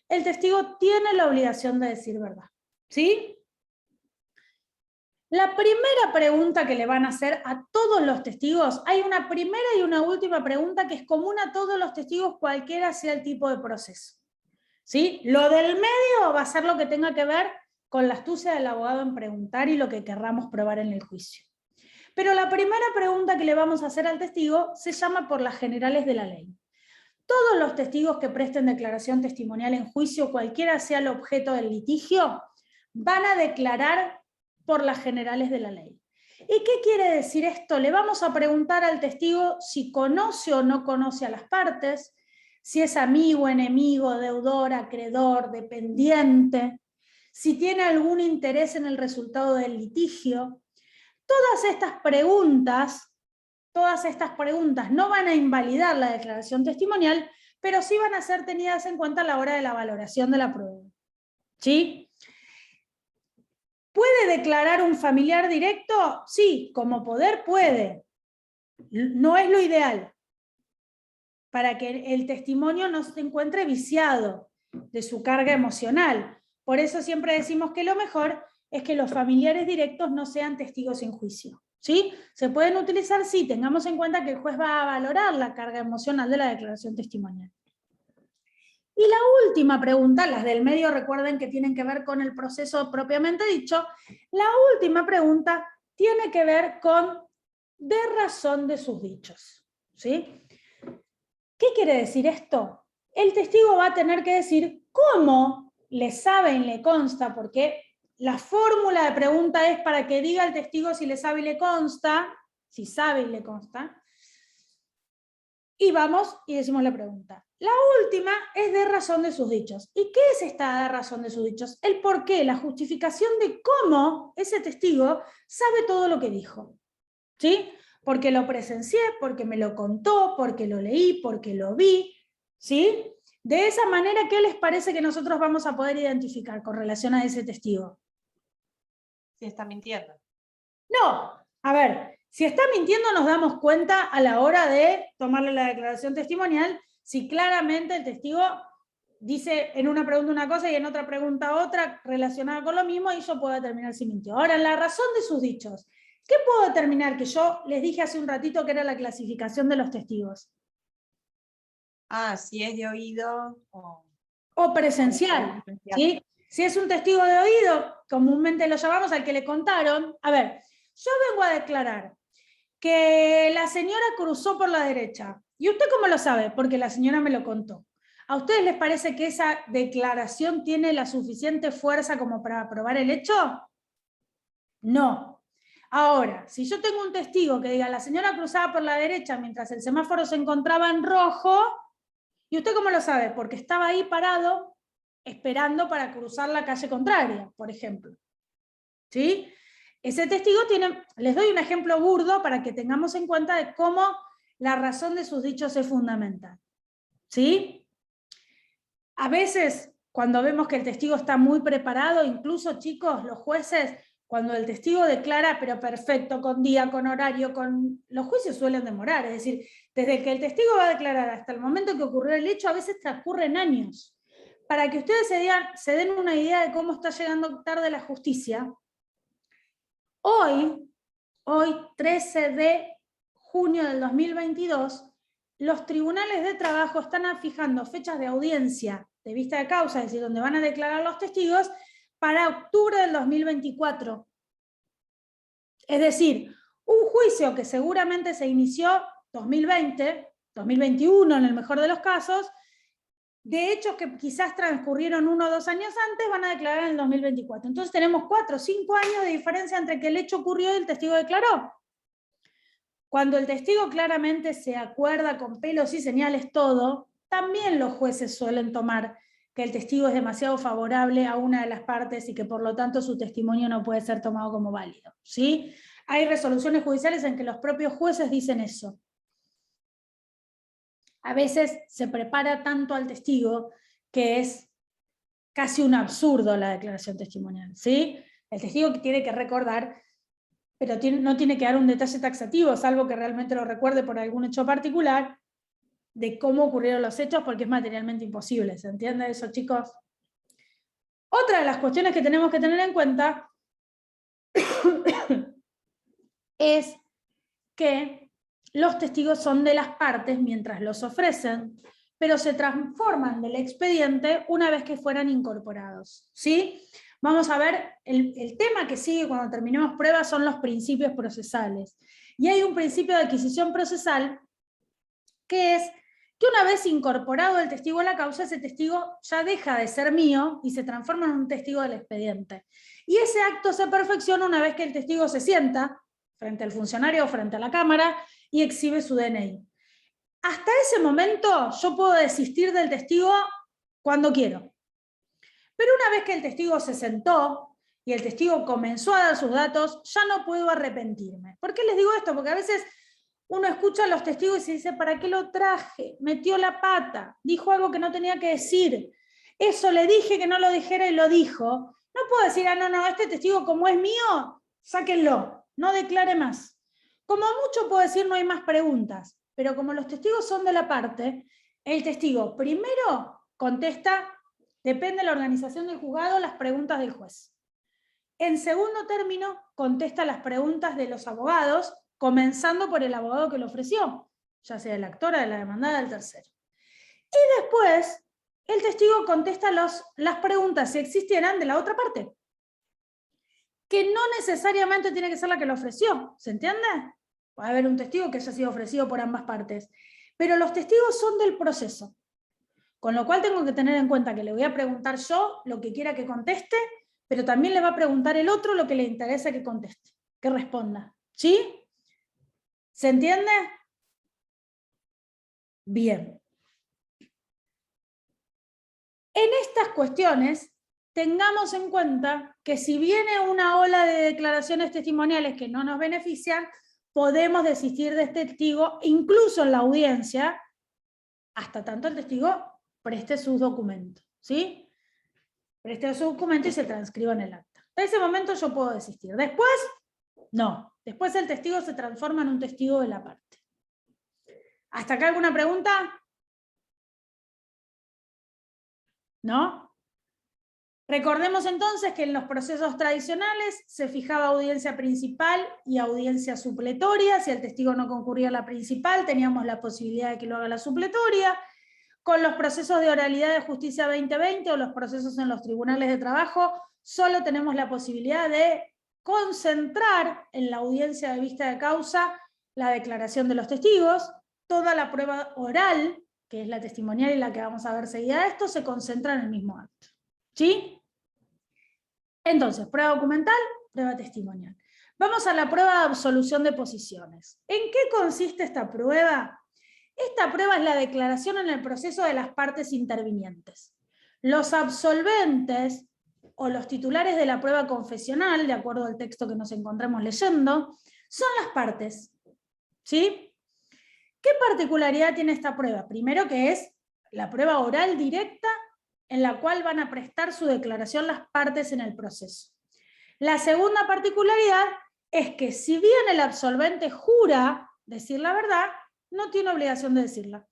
el testigo tiene la obligación de decir verdad. ¿Sí? La primera pregunta que le van a hacer a todos los testigos, hay una primera y una última pregunta que es común a todos los testigos, cualquiera sea el tipo de proceso. ¿Sí? Lo del medio va a ser lo que tenga que ver con la astucia del abogado en preguntar y lo que querramos probar en el juicio. Pero la primera pregunta que le vamos a hacer al testigo se llama por las generales de la ley. Todos los testigos que presten declaración testimonial en juicio, cualquiera sea el objeto del litigio, van a declarar por las generales de la ley. ¿Y qué quiere decir esto? Le vamos a preguntar al testigo si conoce o no conoce a las partes, si es amigo, enemigo, deudor, acreedor, dependiente, si tiene algún interés en el resultado del litigio. Todas estas preguntas no van a invalidar la declaración testimonial, pero sí van a ser tenidas en cuenta a la hora de la valoración de la prueba. ¿Sí? ¿Puede declarar un familiar directo? Sí, como poder puede. No es lo ideal, para que el testimonio no se encuentre viciado de su carga emocional. Por eso siempre decimos que lo mejor es que los familiares directos no sean testigos en juicio. ¿Sí? Se pueden utilizar, sí, tengamos en cuenta que el juez va a valorar la carga emocional de la declaración testimonial. Y la última pregunta, las del medio recuerden que tienen que ver con el proceso propiamente dicho, la última pregunta tiene que ver con de razón de sus dichos. ¿Sí? ¿Qué quiere decir esto? El testigo va a tener que decir cómo le sabe y le consta, porque la fórmula de pregunta es para que diga el testigo si le sabe y le consta, si sabe y le consta, y vamos y decimos la pregunta. La última es de razón de sus dichos. ¿Y qué es esta de razón de sus dichos? El por qué, la justificación de cómo ese testigo sabe todo lo que dijo. ¿Sí? Porque lo presencié, porque me lo contó, porque lo leí, porque lo vi. ¿Sí? De esa manera, ¿qué les parece que nosotros vamos a poder identificar con relación a ese testigo? Si está mintiendo. No, a ver, si está mintiendo nos damos cuenta a la hora de tomarle la declaración testimonial, si claramente el testigo dice en una pregunta una cosa y en otra pregunta otra relacionada con lo mismo, y yo puedo determinar si mintió. Ahora, en la razón de sus dichos, ¿qué puedo determinar? Que yo les dije hace un ratito que era la clasificación de los testigos. Ah, si es de oído o presencial. ¿Sí? Si es un testigo de oído, comúnmente lo llamamos al que le contaron. A ver, yo vengo a declarar que la señora cruzó por la derecha. ¿Y usted cómo lo sabe? Porque la señora me lo contó. ¿A ustedes les parece que esa declaración tiene la suficiente fuerza como para probar el hecho? No. Ahora, si yo tengo un testigo que diga la señora cruzaba por la derecha mientras el semáforo se encontraba en rojo, ¿y usted cómo lo sabe? Porque estaba ahí parado esperando para cruzar la calle contraria, por ejemplo. ¿Sí? Ese testigo tiene, les doy un ejemplo burdo para que tengamos en cuenta de cómo la razón de sus dichos es fundamental. ¿Sí? A veces, cuando vemos que el testigo está muy preparado, incluso, chicos, los jueces, cuando el testigo declara, pero perfecto, con día, con horario, los juicios suelen demorar, es decir, desde que el testigo va a declarar hasta el momento que ocurrió el hecho, a veces transcurren años. Para que ustedes se den una idea de cómo está llegando tarde la justicia, hoy 13 de junio del 2022, los tribunales de trabajo están fijando fechas de audiencia de vista de causa, es decir, donde van a declarar los testigos, para octubre del 2024. Es decir, un juicio que seguramente se inició 2020, 2021 en el mejor de los casos, de hechos que quizás transcurrieron 1 o 2 años antes, van a declarar en el 2024. Entonces tenemos 4 o 5 años de diferencia entre que el hecho ocurrió y el testigo declaró. Cuando el testigo claramente se acuerda con pelos y señales todo, también los jueces suelen tomar que el testigo es demasiado favorable a una de las partes y que por lo tanto su testimonio no puede ser tomado como válido. ¿Sí? Hay resoluciones judiciales en que los propios jueces dicen eso. A veces se prepara tanto al testigo que es casi un absurdo la declaración testimonial. ¿Sí? El testigo tiene que recordar, pero no tiene que dar un detalle taxativo, salvo que realmente lo recuerde por algún hecho particular, de cómo ocurrieron los hechos, porque es materialmente imposible. ¿Se entiende eso, chicos? Otra de las cuestiones que tenemos que tener en cuenta es que los testigos son de las partes mientras los ofrecen, pero se transforman del expediente una vez que fueran incorporados. ¿Sí? Vamos a ver, el tema que sigue cuando terminemos pruebas son los principios procesales. Y hay un principio de adquisición procesal que es que una vez incorporado el testigo a la causa, ese testigo ya deja de ser mío y se transforma en un testigo del expediente. Y ese acto se perfecciona una vez que el testigo se sienta frente al funcionario o frente a la cámara y exhibe su DNI. Hasta ese momento yo puedo desistir del testigo cuando quiero. Pero una vez que el testigo se sentó y el testigo comenzó a dar sus datos, ya no puedo arrepentirme. ¿Por qué les digo esto? Porque a veces uno escucha a los testigos y se dice, ¿para qué lo traje? Metió la pata, dijo algo que no tenía que decir. Eso le dije que no lo dijera y lo dijo. No puedo decir, no, este testigo como es mío, sáquenlo, no declare más. Como mucho puedo decir, no hay más preguntas. Pero como los testigos son de la parte, el testigo primero contesta, depende de la organización del juzgado, las preguntas del juez. En segundo término, contesta las preguntas de los abogados, comenzando por el abogado que lo ofreció, ya sea el actor, de la demandada, del tercero. Y después, el testigo contesta las preguntas, si existieran, de la otra parte, que no necesariamente tiene que ser la que lo ofreció, ¿se entiende? Puede haber un testigo que haya sido ofrecido por ambas partes, pero los testigos son del proceso, con lo cual tengo que tener en cuenta que le voy a preguntar yo lo que quiera que conteste, pero también le va a preguntar el otro lo que le interesa que conteste, que responda, ¿sí? ¿Se entiende? Bien. En estas cuestiones, tengamos en cuenta que si viene una ola de declaraciones testimoniales que no nos benefician, podemos desistir de este testigo, incluso en la audiencia, hasta tanto el testigo preste sus documentos, ¿sí? Preste su documento y se transcriba en el acta. En ese momento yo puedo desistir. Después, no. Después el testigo se transforma en un testigo de la parte. ¿Hasta acá alguna pregunta? ¿No? Recordemos entonces que en los procesos tradicionales se fijaba audiencia principal y audiencia supletoria. Si el testigo no concurría a la principal, teníamos la posibilidad de que lo haga la supletoria. Con los procesos de oralidad de justicia 2020 o los procesos en los tribunales de trabajo, solo tenemos la posibilidad de concentrar en la audiencia de vista de causa la declaración de los testigos. Toda la prueba oral, que es la testimonial y la que vamos a ver seguida de esto, se concentra en el mismo acto. ¿Sí? Entonces, prueba documental, prueba testimonial. Vamos a la prueba de absolución de posiciones. ¿En qué consiste esta prueba? Esta prueba es la declaración en el proceso de las partes intervinientes. Los absolventes o los titulares de la prueba confesional, de acuerdo al texto que nos encontramos leyendo, son las partes. ¿Sí? ¿Qué particularidad tiene esta prueba? Primero, que es la prueba oral directa en la cual van a prestar su declaración las partes en el proceso. La segunda particularidad es que si bien el absolvente jura decir la verdad, no tiene obligación de decirla.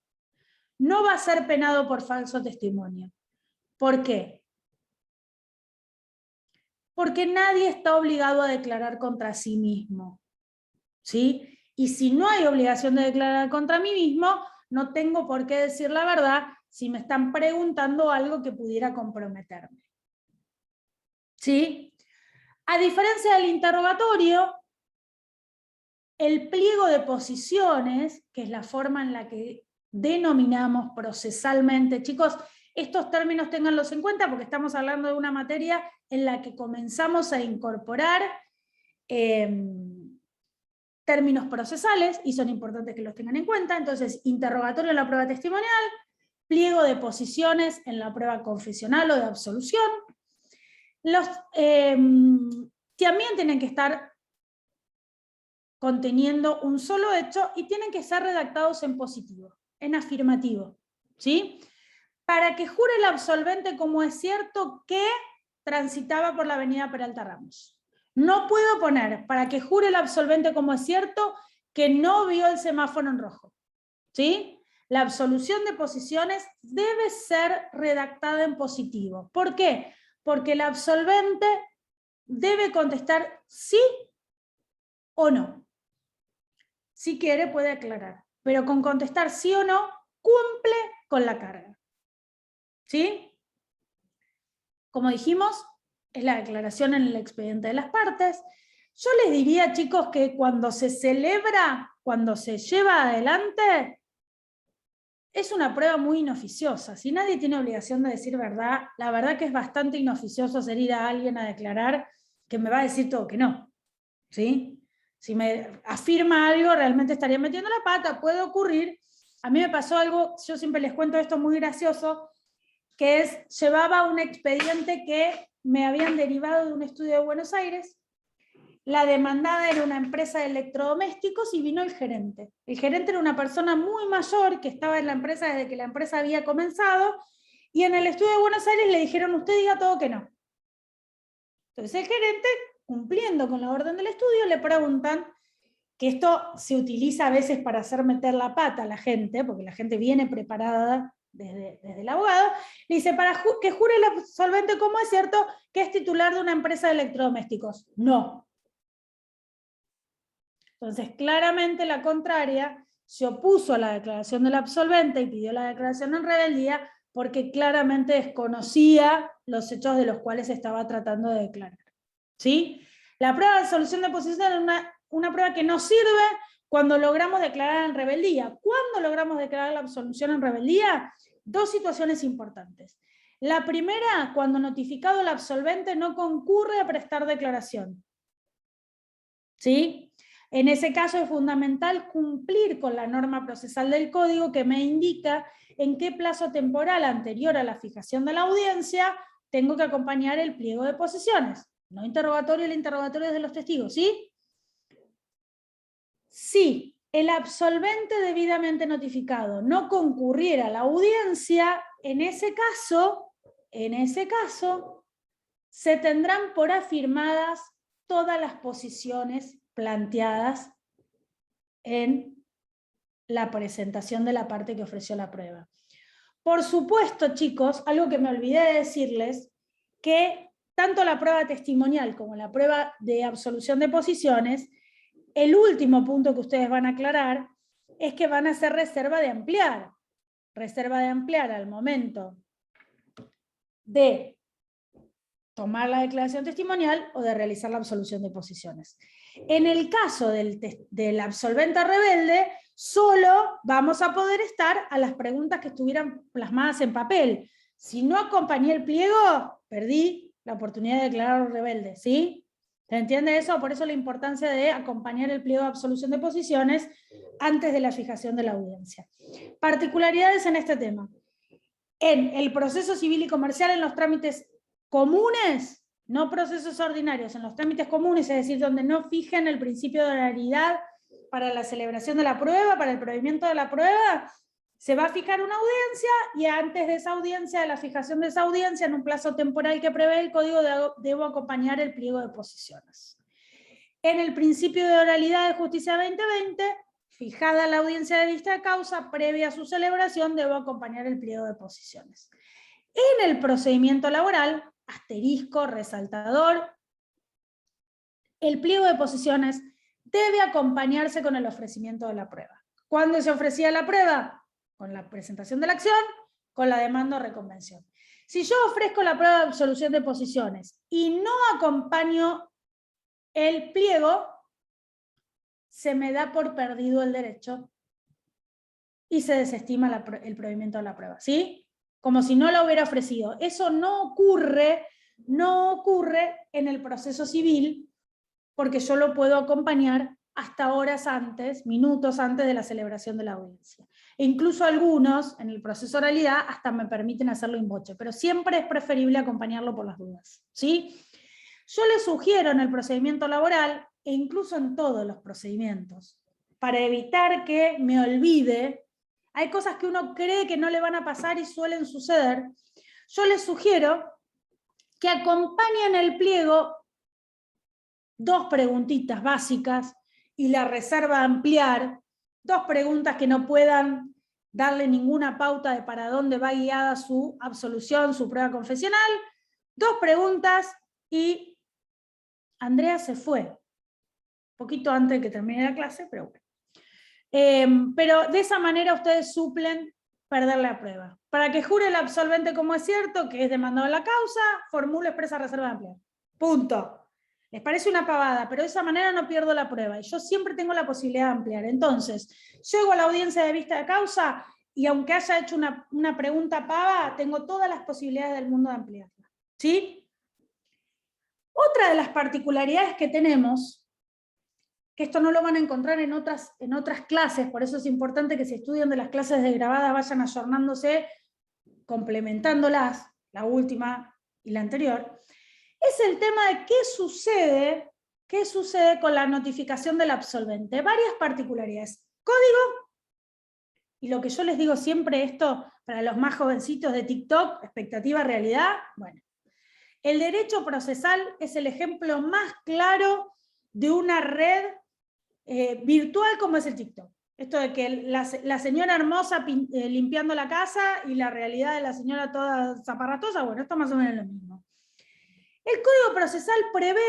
No va a ser penado por falso testimonio. ¿Por qué? Porque nadie está obligado a declarar contra sí mismo. ¿Sí? Y si no hay obligación de declarar contra mí mismo, no tengo por qué decir la verdad si me están preguntando algo que pudiera comprometerme. ¿Sí? A diferencia del interrogatorio, el pliego de posiciones, que es la forma en la que denominamos procesalmente, chicos, estos términos ténganlos en cuenta porque estamos hablando de una materia en la que comenzamos a incorporar términos procesales y son importantes que los tengan en cuenta. Entonces, interrogatorio en la prueba testimonial, pliego de posiciones en la prueba confesional o de absolución. También tienen que estar conteniendo un solo hecho y tienen que ser redactados en positivo, en afirmativo, ¿sí? Para que jure el absolvente como es cierto que transitaba por la avenida Peralta Ramos. No puedo poner, para que jure el absolvente como es cierto, que no vio el semáforo en rojo, ¿sí? La absolución de posiciones debe ser redactada en positivo. ¿Por qué? Porque el absolvente debe contestar sí o no. Si quiere puede aclarar, pero con contestar sí o no, cumple con la carga. ¿Sí? Como dijimos, es la declaración en el expediente de las partes. Yo les diría, chicos, que cuando se celebra, cuando se lleva adelante, es una prueba muy inoficiosa. Si nadie tiene obligación de decir verdad, la verdad que es bastante inoficioso hacer ir a alguien a declarar que me va a decir todo que no. ¿Sí? Si me afirma algo, realmente estaría metiendo la pata, puede ocurrir. A mí me pasó algo, yo siempre les cuento esto muy gracioso, que es, llevaba un expediente que me habían derivado de un estudio de Buenos Aires. La demandada era una empresa de electrodomésticos y vino el gerente. El gerente era una persona muy mayor que estaba en la empresa desde que la empresa había comenzado, y en el estudio de Buenos Aires le dijeron, usted diga todo que no. Entonces el gerente, cumpliendo con la orden del estudio, le preguntan, que esto se utiliza a veces para hacer meter la pata a la gente, porque la gente viene preparada desde el abogado, le dice, para que jure el absolvente como es cierto que es titular de una empresa de electrodomésticos. No. Entonces, claramente la contraria se opuso a la declaración del absolvente y pidió la declaración en rebeldía porque claramente desconocía los hechos de los cuales estaba tratando de declarar. ¿Sí? La prueba de solución de posición es una prueba que no sirve cuando logramos declarar en rebeldía. ¿Cuándo logramos declarar la absolución en rebeldía? Dos situaciones importantes. La primera, cuando notificado el absolvente no concurre a prestar declaración. ¿Sí? En ese caso es fundamental cumplir con la norma procesal del código que me indica en qué plazo temporal anterior a la fijación de la audiencia tengo que acompañar el pliego de posiciones. No interrogatorio, el interrogatorio es de los testigos, ¿sí? Si el absolvente debidamente notificado no concurriera a la audiencia, en ese caso, se tendrán por afirmadas todas las posiciones planteadas en la presentación de la parte que ofreció la prueba. Por supuesto, chicos, algo que me olvidé de decirles, que tanto la prueba testimonial como la prueba de absolución de posiciones, el último punto que ustedes van a aclarar es que van a hacer reserva de ampliar. Reserva de ampliar al momento de tomar la declaración testimonial o de realizar la absolución de posiciones. En el caso del absolvente rebelde, solo vamos a poder estar a las preguntas que estuvieran plasmadas en papel. Si no acompañé el pliego, perdí la oportunidad de declarar rebelde, ¿sí? ¿Se entiende eso? Por eso la importancia de acompañar el pliego de absolución de posiciones antes de la fijación de la audiencia. Particularidades en este tema. En el proceso civil y comercial, en los trámites comunes, no procesos ordinarios, en los trámites comunes, es decir, donde no fijen el principio de oralidad para la celebración de la prueba, para el provimiento de la prueba, se va a fijar una audiencia y antes de esa audiencia, de la fijación de esa audiencia, en un plazo temporal que prevé el código, debo acompañar el pliego de posiciones. En el principio de oralidad de Justicia 2020, fijada la audiencia de vista de causa, previa a su celebración, debo acompañar el pliego de posiciones. En el procedimiento laboral, asterisco, resaltador, el pliego de posiciones debe acompañarse con el ofrecimiento de la prueba. ¿Cuándo se ofrecía la prueba? Con la presentación de la acción, con la demanda o reconvención. Si yo ofrezco la prueba de absolución de posiciones y no acompaño el pliego, se me da por perdido el derecho y se desestima el provimiento de la prueba, ¿sí? Como si no la hubiera ofrecido. Eso no ocurre en el proceso civil, porque yo lo puedo acompañar hasta horas antes, minutos antes de la celebración de la audiencia. E incluso algunos, en el proceso de oralidad, hasta me permiten hacerlo in voce, pero siempre es preferible acompañarlo por las dudas, ¿sí? Yo les sugiero en el procedimiento laboral, e incluso en todos los procedimientos, para evitar que me olvide, hay cosas que uno cree que no le van a pasar y suelen suceder, yo les sugiero que acompañen el pliego dos preguntitas básicas y la reserva a ampliar, dos preguntas que no puedan darle ninguna pauta de para dónde va guiada su absolución, su prueba confesional, dos preguntas y Andrea se fue, poquito antes de que termine la clase, pero bueno. Pero de esa manera ustedes suplen perder la prueba. Para que jure el absolvente como es cierto, que es demandado en la causa, formulo expresa reserva de ampliar. Punto. Les parece una pavada, pero de esa manera no pierdo la prueba. Y yo siempre tengo la posibilidad de ampliar. Entonces, llego a la audiencia de vista de causa y aunque haya hecho una pregunta pava, tengo todas las posibilidades del mundo de ampliarla. ¿Sí? Otra de las particularidades que tenemos, que esto no lo van a encontrar en otras clases, por eso es importante que si estudian de las clases de grabadas vayan ayornándose, complementándolas, la última y la anterior, es el tema de qué sucede con la notificación del absolvente. Varias particularidades. Código, y lo que yo les digo siempre esto para los más jovencitos de TikTok, expectativa, realidad, bueno. El derecho procesal es el ejemplo más claro de una red virtual como es el TikTok. Esto de que la señora hermosa limpiando la casa y la realidad de la señora toda zaparratosa, bueno, esto más o menos es lo mismo. El Código Procesal prevé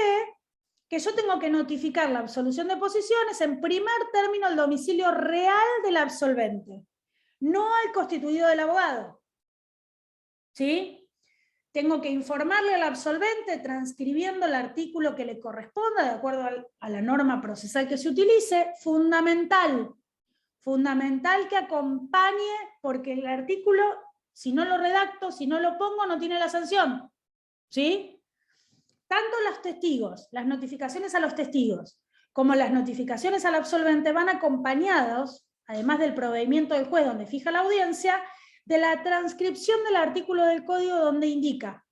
que yo tengo que notificar la absolución de posiciones en primer término al domicilio real del absolvente, no al constituido del abogado. ¿Sí? Tengo que informarle al absolvente transcribiendo el artículo que le corresponda de acuerdo a la norma procesal que se utilice. Fundamental que acompañe, porque el artículo, si no lo redacto, si no lo pongo, no tiene la sanción. ¿Sí? Tanto los testigos, las notificaciones a los testigos, como las notificaciones al absolvente van acompañados, además del proveimiento del juez donde fija la audiencia, de la transcripción del artículo del código donde indica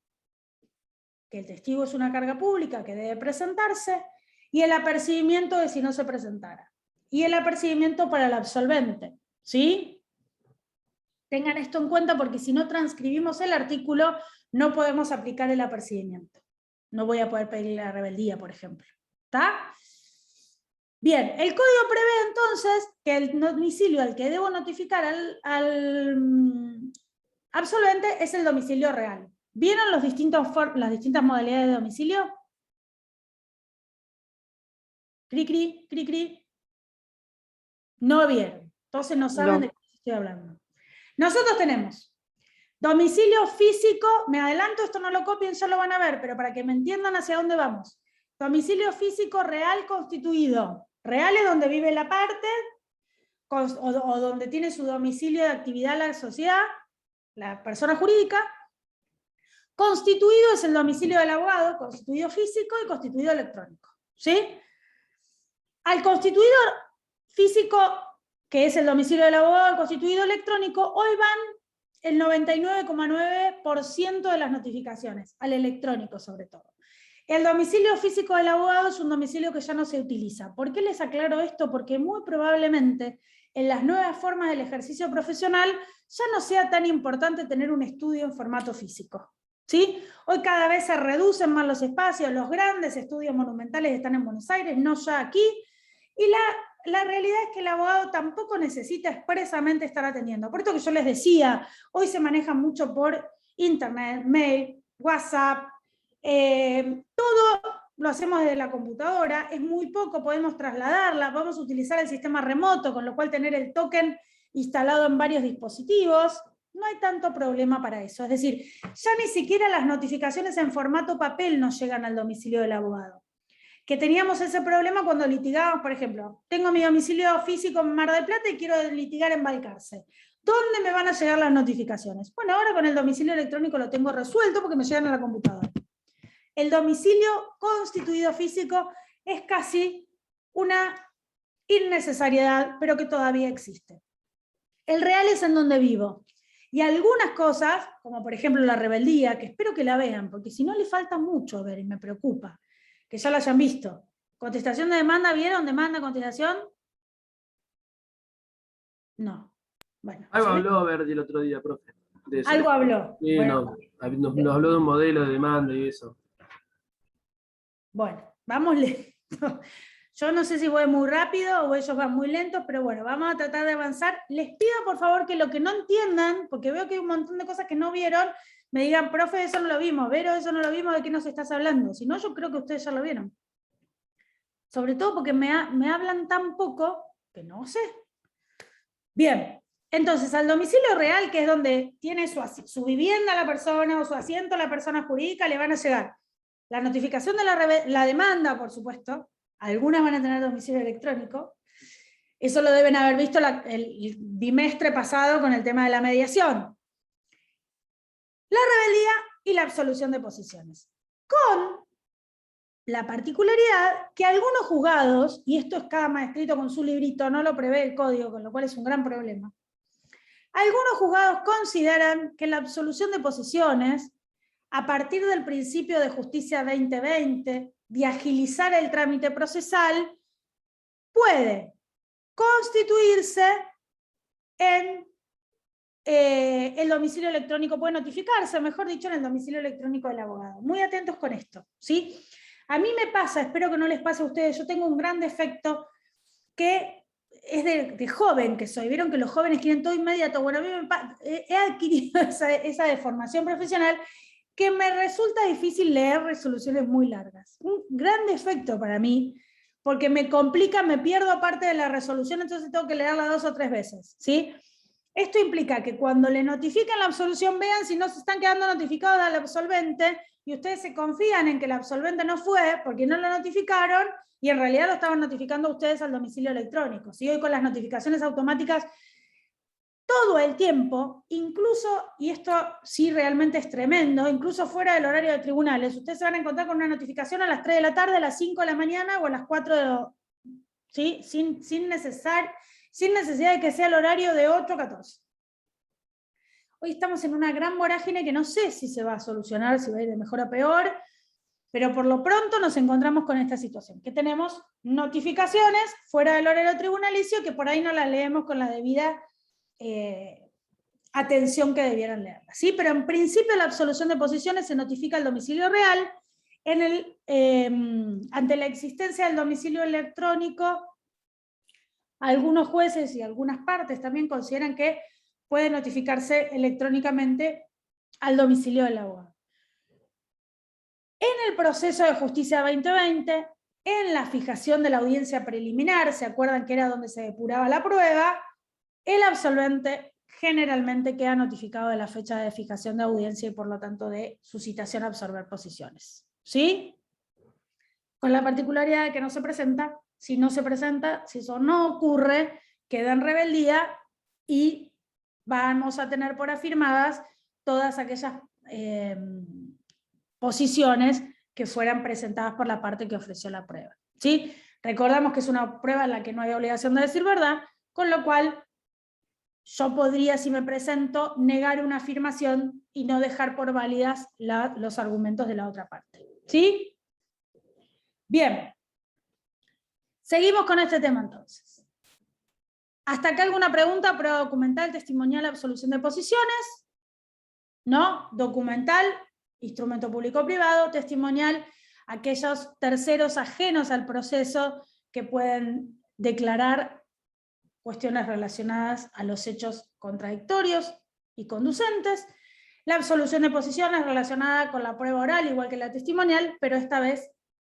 que el testigo es una carga pública que debe presentarse, y el apercibimiento de si no se presentara. Y el apercibimiento para el absolvente. ¿Sí? Tengan esto en cuenta porque si no transcribimos el artículo, no podemos aplicar el apercibimiento. No voy a poder pedir la rebeldía, por ejemplo. ¿Está? Bien, el código prevé entonces que el domicilio al que debo notificar al absolvente es el domicilio real. ¿Vieron las distintas modalidades de domicilio? Cri, cri, cri, cri. No vieron. Entonces no saben de qué estoy hablando. Nosotros tenemos domicilio físico, me adelanto, esto no lo copien, ya lo van a ver, pero para que me entiendan hacia dónde vamos. Domicilio físico real constituido. Real es donde vive la parte, o donde tiene su domicilio de actividad la sociedad, la persona jurídica. Constituido es el domicilio del abogado, constituido físico y constituido electrónico. ¿Sí? Al constituido físico, que es el domicilio del abogado, el constituido electrónico, hoy van el 99,9% de las notificaciones, al electrónico sobre todo. El domicilio físico del abogado es un domicilio que ya no se utiliza. ¿Por qué les aclaro esto? Porque muy probablemente en las nuevas formas del ejercicio profesional ya no sea tan importante tener un estudio en formato físico. ¿Sí? Hoy cada vez se reducen más los espacios, los grandes estudios monumentales están en Buenos Aires, no ya aquí, y la realidad es que el abogado tampoco necesita expresamente estar atendiendo. Por esto que yo les decía, hoy se maneja mucho por internet, mail, WhatsApp, todo lo hacemos desde la computadora, es muy poco, podemos trasladarla, podemos utilizar el sistema remoto, con lo cual tener el token instalado en varios dispositivos, no hay tanto problema para eso. Es decir, ya ni siquiera las notificaciones en formato papel nos llegan al domicilio del abogado. Que teníamos ese problema cuando litigábamos, por ejemplo, tengo mi domicilio físico en Mar del Plata y quiero litigar en Balcarce. ¿Dónde me van a llegar las notificaciones? Bueno, ahora con el domicilio electrónico lo tengo resuelto porque me llegan a la computadora. El domicilio constituido físico es casi una innecesariedad, pero que todavía existe. El real es en donde vivo. Y algunas cosas, como por ejemplo la rebeldía, que espero que la vean, porque si no le falta mucho ver y me preocupa, que ya la hayan visto. ¿Contestación de demanda vieron? ¿Demanda, contestación? No. Bueno. Algo habló Verdi el otro día, profe. De eso. Algo habló. Sí, bueno. nos habló de un modelo de demanda y eso. Bueno, vamos lento. Yo no sé si voy muy rápido o ellos van muy lentos, pero bueno, vamos a tratar de avanzar. Les pido por favor que lo que no entiendan, porque veo que hay un montón de cosas que no vieron, me digan, profe, eso no lo vimos, Vero, eso no lo vimos, ¿de qué nos estás hablando? Si no, yo creo que ustedes ya lo vieron. Sobre todo porque me hablan tan poco que no sé. Bien, Entonces, al domicilio real, que es donde tiene su vivienda la persona o su asiento la persona jurídica, le van a llegar la notificación de la demanda, por supuesto. Algunas van a tener domicilio electrónico. Eso lo deben haber visto el bimestre pasado con el tema de la mediación. La rebeldía y la absolución de posiciones. Con la particularidad que algunos juzgados, y esto es cada maestrito con su librito, no lo prevé el código, con lo cual es un gran problema, algunos juzgados consideran que la absolución de posiciones, a partir del principio de justicia 2020, de agilizar el trámite procesal, puede constituirse en el domicilio electrónico, puede notificarse, mejor dicho, en el domicilio electrónico del abogado. Muy atentos con esto, ¿sí? A mí me pasa, espero que no les pase a ustedes, yo tengo un gran defecto que es de joven que soy. Vieron que los jóvenes quieren todo inmediato. Bueno, a mí he adquirido esa deformación profesional que me resulta difícil leer resoluciones muy largas. Un gran defecto para mí, porque me complica, me pierdo parte de la resolución, entonces tengo que leerla 2 o 3 veces, ¿sí? Esto implica que cuando le notifican la absolución, vean si no se están quedando notificados al absolvente, y ustedes se confían en que el absolvente no fue, porque no lo notificaron, y en realidad lo estaban notificando a ustedes al domicilio electrónico. ¿Sí? Hoy con las notificaciones automáticas, todo el tiempo, incluso, y esto sí realmente es tremendo, incluso fuera del horario de tribunales, ustedes se van a encontrar con una notificación a las 3 de la tarde, a las 5 de la mañana o a las 4 de la... ¿Sí? Sin necesidad de que sea el horario de 8 a 14. Hoy estamos en una gran vorágine que no sé si se va a solucionar, si va a ir de mejor a peor, pero por lo pronto nos encontramos con esta situación, que tenemos notificaciones fuera del horario tribunalicio que por ahí no las leemos con la debida atención que debieran leerlas. ¿Sí? Pero en principio la absolución de posiciones se notifica al domicilio real, ante la existencia del domicilio electrónico. Algunos jueces y algunas partes también consideran que puede notificarse electrónicamente al domicilio del abogado. En el proceso de justicia 2020, en la fijación de la audiencia preliminar, ¿se acuerdan que era donde se depuraba la prueba? El absolvente generalmente queda notificado de la fecha de fijación de audiencia y por lo tanto de su citación a absorber posiciones. ¿Sí? Con la particularidad de que no se presenta. Si no se presenta, si eso no ocurre, queda en rebeldía y vamos a tener por afirmadas todas aquellas posiciones que fueran presentadas por la parte que ofreció la prueba. ¿Sí? Recordamos que es una prueba en la que no hay obligación de decir verdad, con lo cual yo podría, si me presento, negar una afirmación y no dejar por válidas los argumentos de la otra parte. ¿Sí? Bien. Seguimos con este tema entonces. ¿Hasta acá alguna pregunta? ¿Prueba documental, testimonial, absolución de posiciones? ¿No? Documental, instrumento público-privado, testimonial, aquellos terceros ajenos al proceso que pueden declarar cuestiones relacionadas a los hechos contradictorios y conducentes. La absolución de posiciones relacionada con la prueba oral, igual que la testimonial, pero esta vez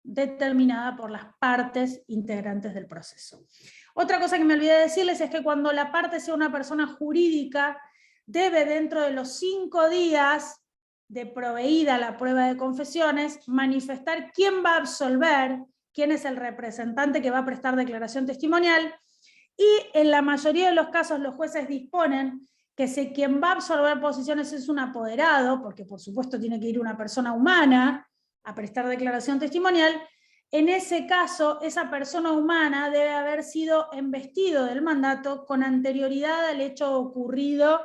determinada por las partes integrantes del proceso. Otra cosa que me olvidé decirles es que cuando la parte sea una persona jurídica, debe dentro de los 5 días de proveída la prueba de confesiones, manifestar quién va a absolver, quién es el representante que va a prestar declaración testimonial, y en la mayoría de los casos los jueces disponen que si quien va a absolver posiciones es un apoderado, porque por supuesto tiene que ir una persona humana a prestar declaración testimonial, en ese caso esa persona humana debe haber sido embestido del mandato con anterioridad al hecho ocurrido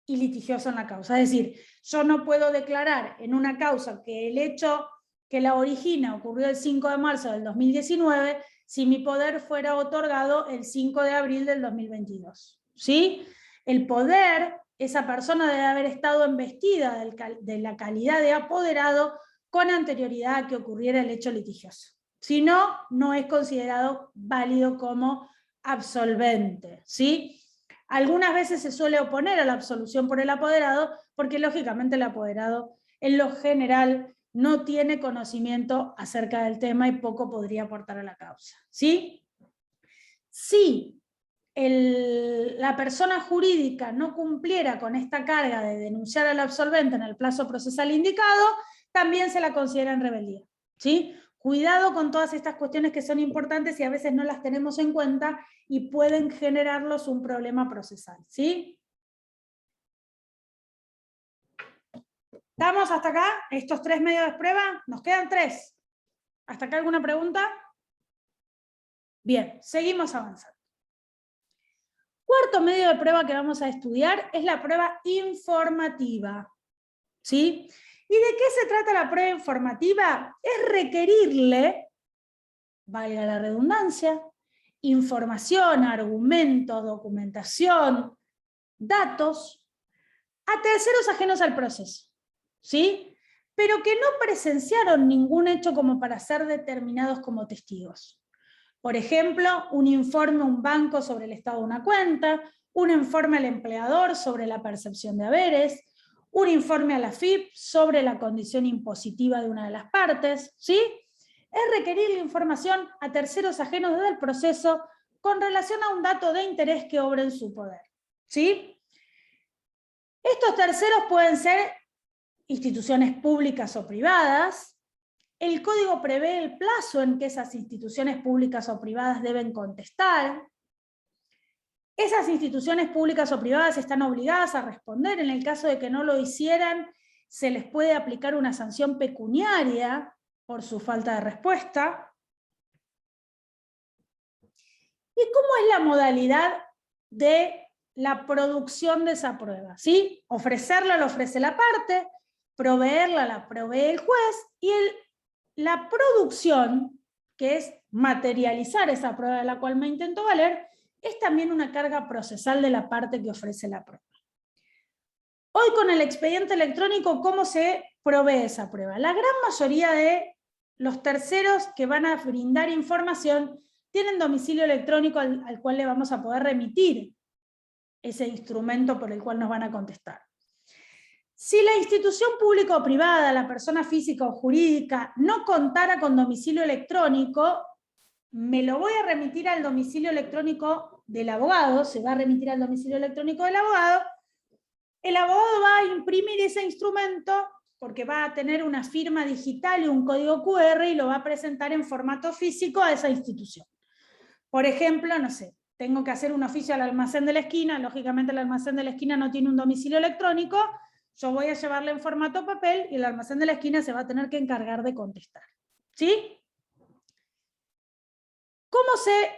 y litigioso en la causa. Es decir, yo no puedo declarar en una causa que el hecho que la origina ocurrió el 5 de marzo del 2019 si mi poder fuera otorgado el 5 de abril del 2022. ¿Sí? El poder, esa persona debe haber estado embestida de la calidad de apoderado con anterioridad a que ocurriera el hecho litigioso. Si no, no es considerado válido como absolvente. ¿Sí? Algunas veces se suele oponer a la absolución por el apoderado, porque lógicamente el apoderado en lo general no tiene conocimiento acerca del tema y poco podría aportar a la causa. ¿Sí? Sí, la persona jurídica no cumpliera con esta carga de denunciar al absolvente en el plazo procesal indicado, también se la considera en rebeldía, ¿sí? Cuidado con todas estas cuestiones que son importantes y a veces no las tenemos en cuenta y pueden generarlos un problema procesal, ¿sí? ¿Estamos hasta acá? ¿Estos 3 medios de prueba? Nos quedan 3. ¿Hasta acá alguna pregunta? Bien, seguimos avanzando. Cuarto medio de prueba que vamos a estudiar es la prueba informativa, ¿sí? ¿Y de qué se trata la prueba informativa? Es requerirle, valga la redundancia, información, argumentos, documentación, datos, a terceros ajenos al proceso, ¿sí? Pero que no presenciaron ningún hecho como para ser determinados como testigos. Por ejemplo, un informe a un banco sobre el estado de una cuenta, un informe al empleador sobre la percepción de haberes, un informe a la AFIP sobre la condición impositiva de una de las partes, ¿sí? Es requerir la información a terceros ajenos del proceso con relación a un dato de interés que obra en su poder, ¿sí? Estos terceros pueden ser instituciones públicas o privadas. El código prevé el plazo en que esas instituciones públicas o privadas deben contestar. Esas instituciones públicas o privadas están obligadas a responder. En el caso de que no lo hicieran, se les puede aplicar una sanción pecuniaria por su falta de respuesta. ¿Y cómo es la modalidad de la producción de esa prueba? ¿Sí? Ofrecerla la ofrece la parte, proveerla la provee el juez, y la producción, que es materializar esa prueba de la cual me intento valer, es también una carga procesal de la parte que ofrece la prueba. Hoy con el expediente electrónico, ¿cómo se provee esa prueba? La gran mayoría de los terceros que van a brindar información tienen domicilio electrónico al cual le vamos a poder remitir ese instrumento por el cual nos van a contestar. Si la institución pública o privada, la persona física o jurídica, no contara con domicilio electrónico, me lo voy a remitir al domicilio electrónico del abogado, se va a remitir al domicilio electrónico del abogado, el abogado va a imprimir ese instrumento porque va a tener una firma digital y un código QR y lo va a presentar en formato físico a esa institución. Por ejemplo, no sé, tengo que hacer un oficio al almacén de la esquina, lógicamente el almacén de la esquina no tiene un domicilio electrónico, yo voy a llevarle en formato papel y el almacén de la esquina se va a tener que encargar de contestar. ¿Sí? ¿Cómo se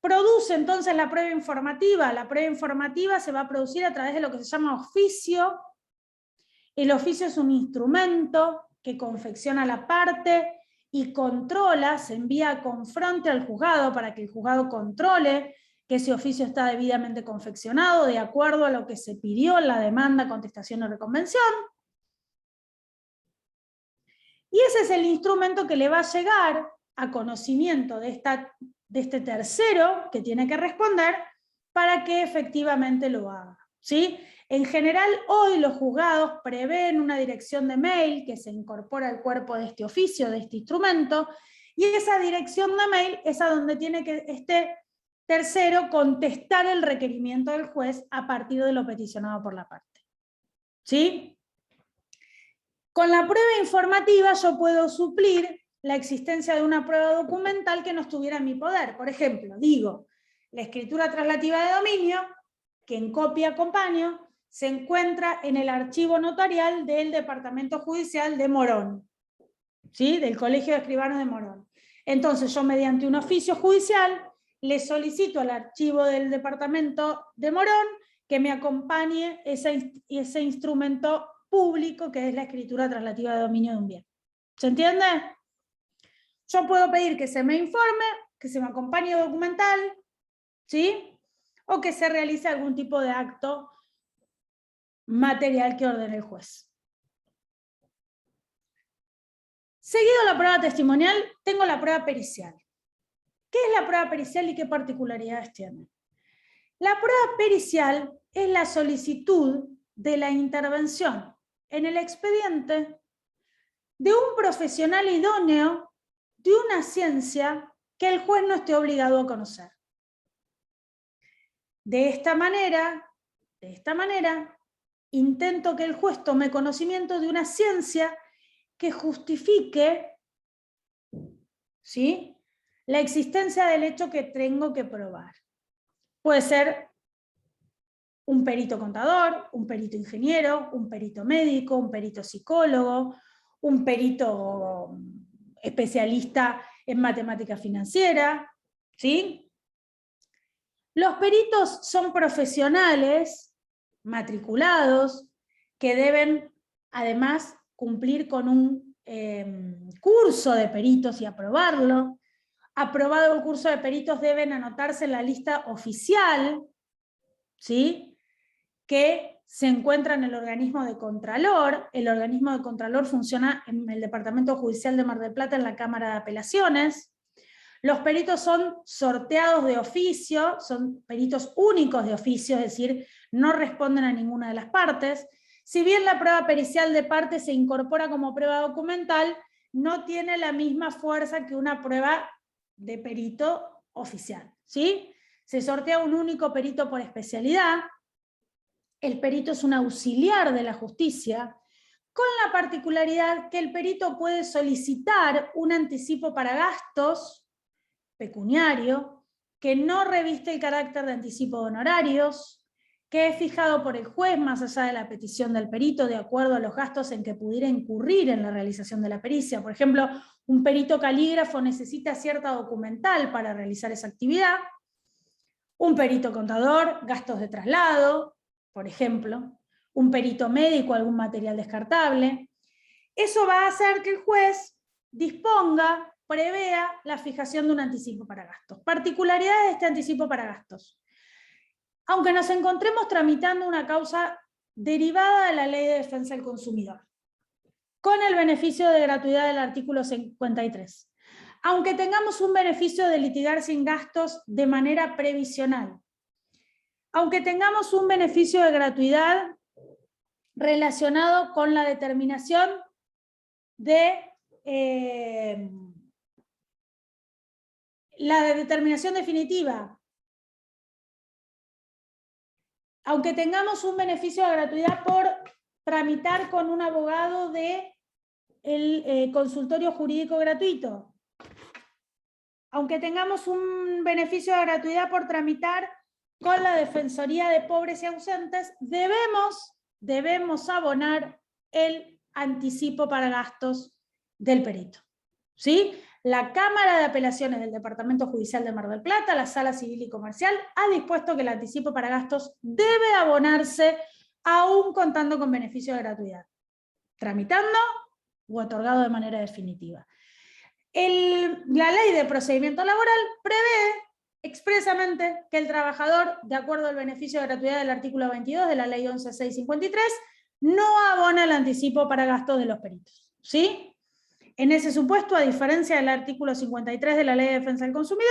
produce entonces la prueba informativa? La prueba informativa se va a producir a través de lo que se llama oficio. El oficio es un instrumento que confecciona la parte y controla, se envía a confronte al juzgado para que el juzgado controle que ese oficio está debidamente confeccionado de acuerdo a lo que se pidió en la demanda, contestación o reconvención. Y ese es el instrumento que le va a llegar a conocimiento de este tercero que tiene que responder para que efectivamente lo haga, ¿sí? En general, hoy los juzgados prevén una dirección de mail que se incorpora al cuerpo de este oficio, de este instrumento, y esa dirección de mail es a donde tiene que este tercero contestar el requerimiento del juez a partir de lo peticionado por la parte. ¿Sí? Con la prueba informativa yo puedo suplir la existencia de una prueba documental que no estuviera en mi poder. Por ejemplo, digo, la escritura traslativa de dominio, que en copia acompaño, se encuentra en el archivo notarial del Departamento Judicial de Morón, ¿sí? Del Colegio de Escribanos de Morón. Entonces yo mediante un oficio judicial le solicito al archivo del Departamento de Morón que me acompañe ese instrumento público que es la escritura traslativa de dominio de un bien. ¿Se entiende? Yo puedo pedir que se me informe, que se me acompañe documental, ¿sí? O que se realice algún tipo de acto material que ordene el juez. Seguido la prueba testimonial, tengo la prueba pericial. ¿Qué es la prueba pericial y qué particularidades tiene? La prueba pericial es la solicitud de la intervención en el expediente de un profesional idóneo de una ciencia que el juez no esté obligado a conocer. De esta manera, intento que el juez tome conocimiento de una ciencia que justifique, ¿sí?, la existencia del hecho que tengo que probar. Puede ser un perito contador, un perito ingeniero, un perito médico, un perito psicólogo, un perito especialista en matemática financiera, ¿sí? Los peritos son profesionales matriculados que deben además cumplir con un curso de peritos y aprobarlo. Aprobado el curso de peritos deben anotarse en la lista oficial, ¿sí?, que se encuentra en el organismo de Contralor. El organismo de Contralor funciona en el Departamento Judicial de Mar del Plata, en la Cámara de Apelaciones. Los peritos son sorteados de oficio, son peritos únicos de oficio, es decir, no responden a ninguna de las partes. Si bien la prueba pericial de parte se incorpora como prueba documental, no tiene la misma fuerza que una prueba de perito oficial, ¿sí? Se sortea un único perito por especialidad. El perito es un auxiliar de la justicia, con la particularidad que el perito puede solicitar un anticipo para gastos pecuniario, que no reviste el carácter de anticipo de honorarios, que es fijado por el juez más allá de la petición del perito, de acuerdo a los gastos en que pudiera incurrir en la realización de la pericia. Por ejemplo, un perito calígrafo necesita cierta documental para realizar esa actividad. Un perito contador, gastos de traslado, por ejemplo. Un perito médico, algún material descartable. Eso va a hacer que el juez disponga, prevea la fijación de un anticipo para gastos. Particularidades de este anticipo para gastos. Aunque nos encontremos tramitando una causa derivada de la Ley de Defensa del Consumidor, con el beneficio de gratuidad del artículo 53, aunque tengamos un beneficio de litigar sin gastos de manera previsional, aunque tengamos un beneficio de gratuidad relacionado con la determinación definitiva, aunque tengamos un beneficio de gratuidad por tramitar con un abogado del consultorio jurídico gratuito, aunque tengamos un beneficio de gratuidad por tramitar con la Defensoría de Pobres y Ausentes, debemos abonar el anticipo para gastos del perito, ¿sí? La Cámara de Apelaciones del Departamento Judicial de Mar del Plata, la Sala Civil y Comercial, ha dispuesto que el anticipo para gastos debe abonarse aún contando con beneficio de gratuidad, tramitando o otorgado de manera definitiva. La Ley de Procedimiento Laboral prevé expresamente que el trabajador, de acuerdo al beneficio de gratuidad del artículo 22 de la Ley 11.653, no abona el anticipo para gastos de los peritos, ¿sí? En ese supuesto, a diferencia del artículo 53 de la Ley de Defensa del Consumidor,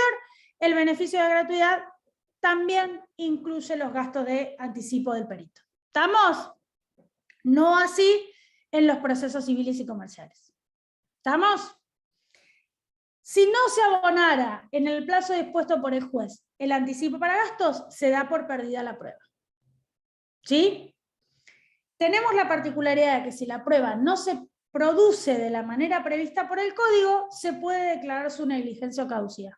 el beneficio de gratuidad también incluye los gastos de anticipo del perito. ¿Estamos? No así en los procesos civiles y comerciales. ¿Estamos? Si no se abonara en el plazo dispuesto por el juez el anticipo para gastos, se da por perdida la prueba, ¿sí? Tenemos la particularidad de que si la prueba no se produce de la manera prevista por el código, se puede declarar su negligencia o caducidad.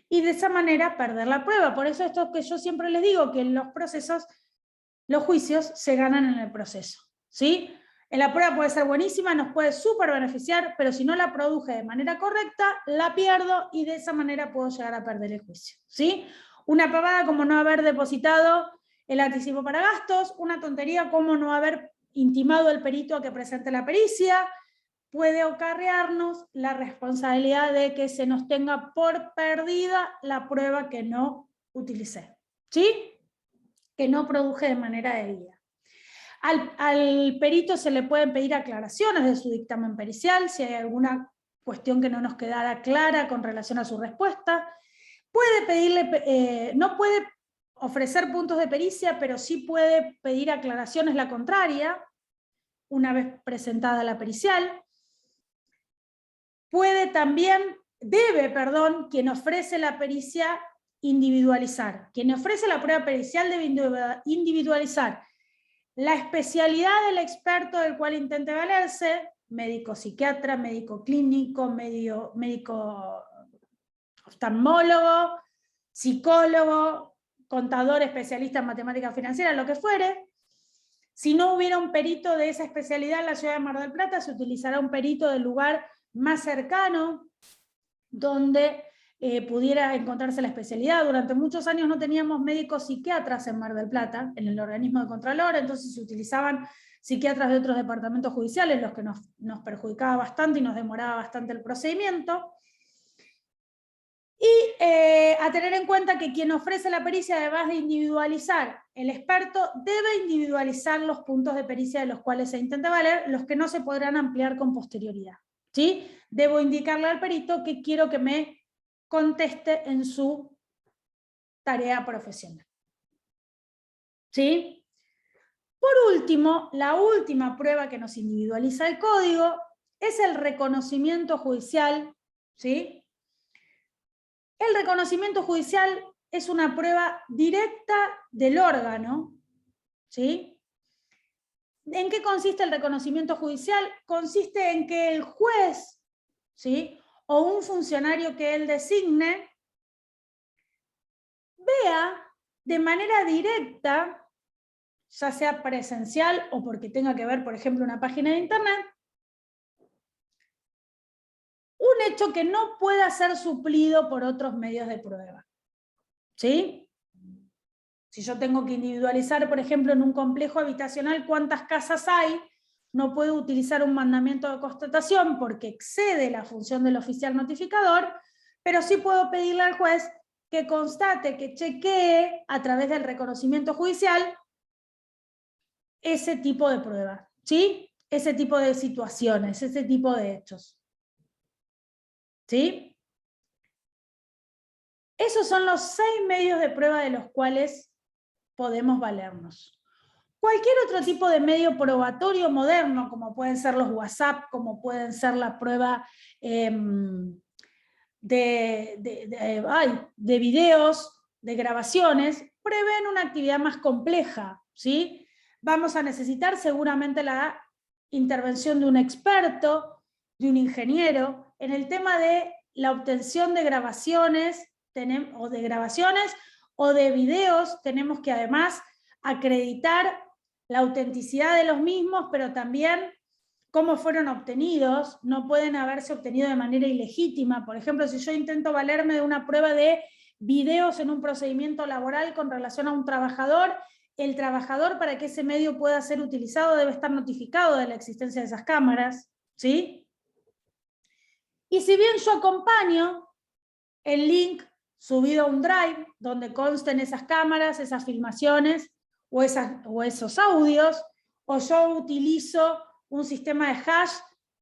Y de esa manera perder la prueba. Por eso esto que yo siempre les digo, que en los procesos, los juicios se ganan en el proceso, ¿sí? En la prueba puede ser buenísima, nos puede súper beneficiar, pero si no la produje de manera correcta, la pierdo y de esa manera puedo llegar a perder el juicio, ¿sí? Una pavada como no haber depositado el anticipo para gastos, una tontería como no haber intimado al perito a que presente la pericia, puede acarrearnos la responsabilidad de que se nos tenga por perdida la prueba que no utilicé, ¿sí? Que no produje de manera debida. Al perito se le pueden pedir aclaraciones de su dictamen pericial, si hay alguna cuestión que no nos quedara clara con relación a su respuesta. Puede pedirle, no puede ofrecer puntos de pericia, pero sí puede pedir aclaraciones la contraria, una vez presentada la pericial. Debe, quien ofrece la pericia, individualizar. Quien ofrece la prueba pericial debe individualizar la especialidad del experto del cual intente valerse, médico psiquiatra, médico clínico, médico oftalmólogo, psicólogo, contador, especialista en matemáticas financieras, lo que fuere. Si no hubiera un perito de esa especialidad en la ciudad de Mar del Plata, se utilizará un perito del lugar más cercano donde pudiera encontrarse la especialidad. Durante muchos años no teníamos médicos psiquiatras en Mar del Plata, en el organismo de Contralor, entonces se utilizaban psiquiatras de otros departamentos judiciales, los que nos perjudicaba bastante y nos demoraba bastante el procedimiento. Y a tener en cuenta que quien ofrece la pericia, además de individualizar el experto, debe individualizar los puntos de pericia de los cuales se intenta valer, los que no se podrán ampliar con posterioridad. ¿Sí? Debo indicarle al perito que quiero que me conteste en su tarea profesional. ¿Sí? Por último, la última prueba que nos individualiza el código es el reconocimiento judicial. ¿Sí? El reconocimiento judicial es una prueba directa del órgano. ¿Sí? ¿En qué consiste el reconocimiento judicial? Consiste en que el juez, ¿sí?, o un funcionario que él designe vea de manera directa, ya sea presencial o porque tenga que ver, por ejemplo, una página de internet, un hecho que no pueda ser suplido por otros medios de prueba. ¿Sí? Si yo tengo que individualizar, por ejemplo, en un complejo habitacional cuántas casas hay, no puedo utilizar un mandamiento de constatación porque excede la función del oficial notificador, pero sí puedo pedirle al juez que constate, que chequee a través del reconocimiento judicial ese tipo de pruebas, ¿sí? Ese tipo de situaciones, ese tipo de hechos. ¿Sí? Esos son los 6 medios de prueba de los cuales podemos valernos. Cualquier otro tipo de medio probatorio moderno, como pueden ser los WhatsApp, como pueden ser la prueba de videos, de grabaciones, prevén una actividad más compleja, ¿sí? Vamos a necesitar seguramente la intervención de un experto, de un ingeniero, en el tema de la obtención de grabaciones, o de videos. Tenemos que además acreditar la autenticidad de los mismos, pero también cómo fueron obtenidos. No pueden haberse obtenido de manera ilegítima. Por ejemplo, si yo intento valerme de una prueba de videos en un procedimiento laboral con relación a un trabajador, el trabajador, para que ese medio pueda ser utilizado, debe estar notificado de la existencia de esas cámaras, ¿sí? Y si bien yo acompaño el link subido a un drive donde consten esas cámaras, esas filmaciones o esos audios, o yo utilizo un sistema de hash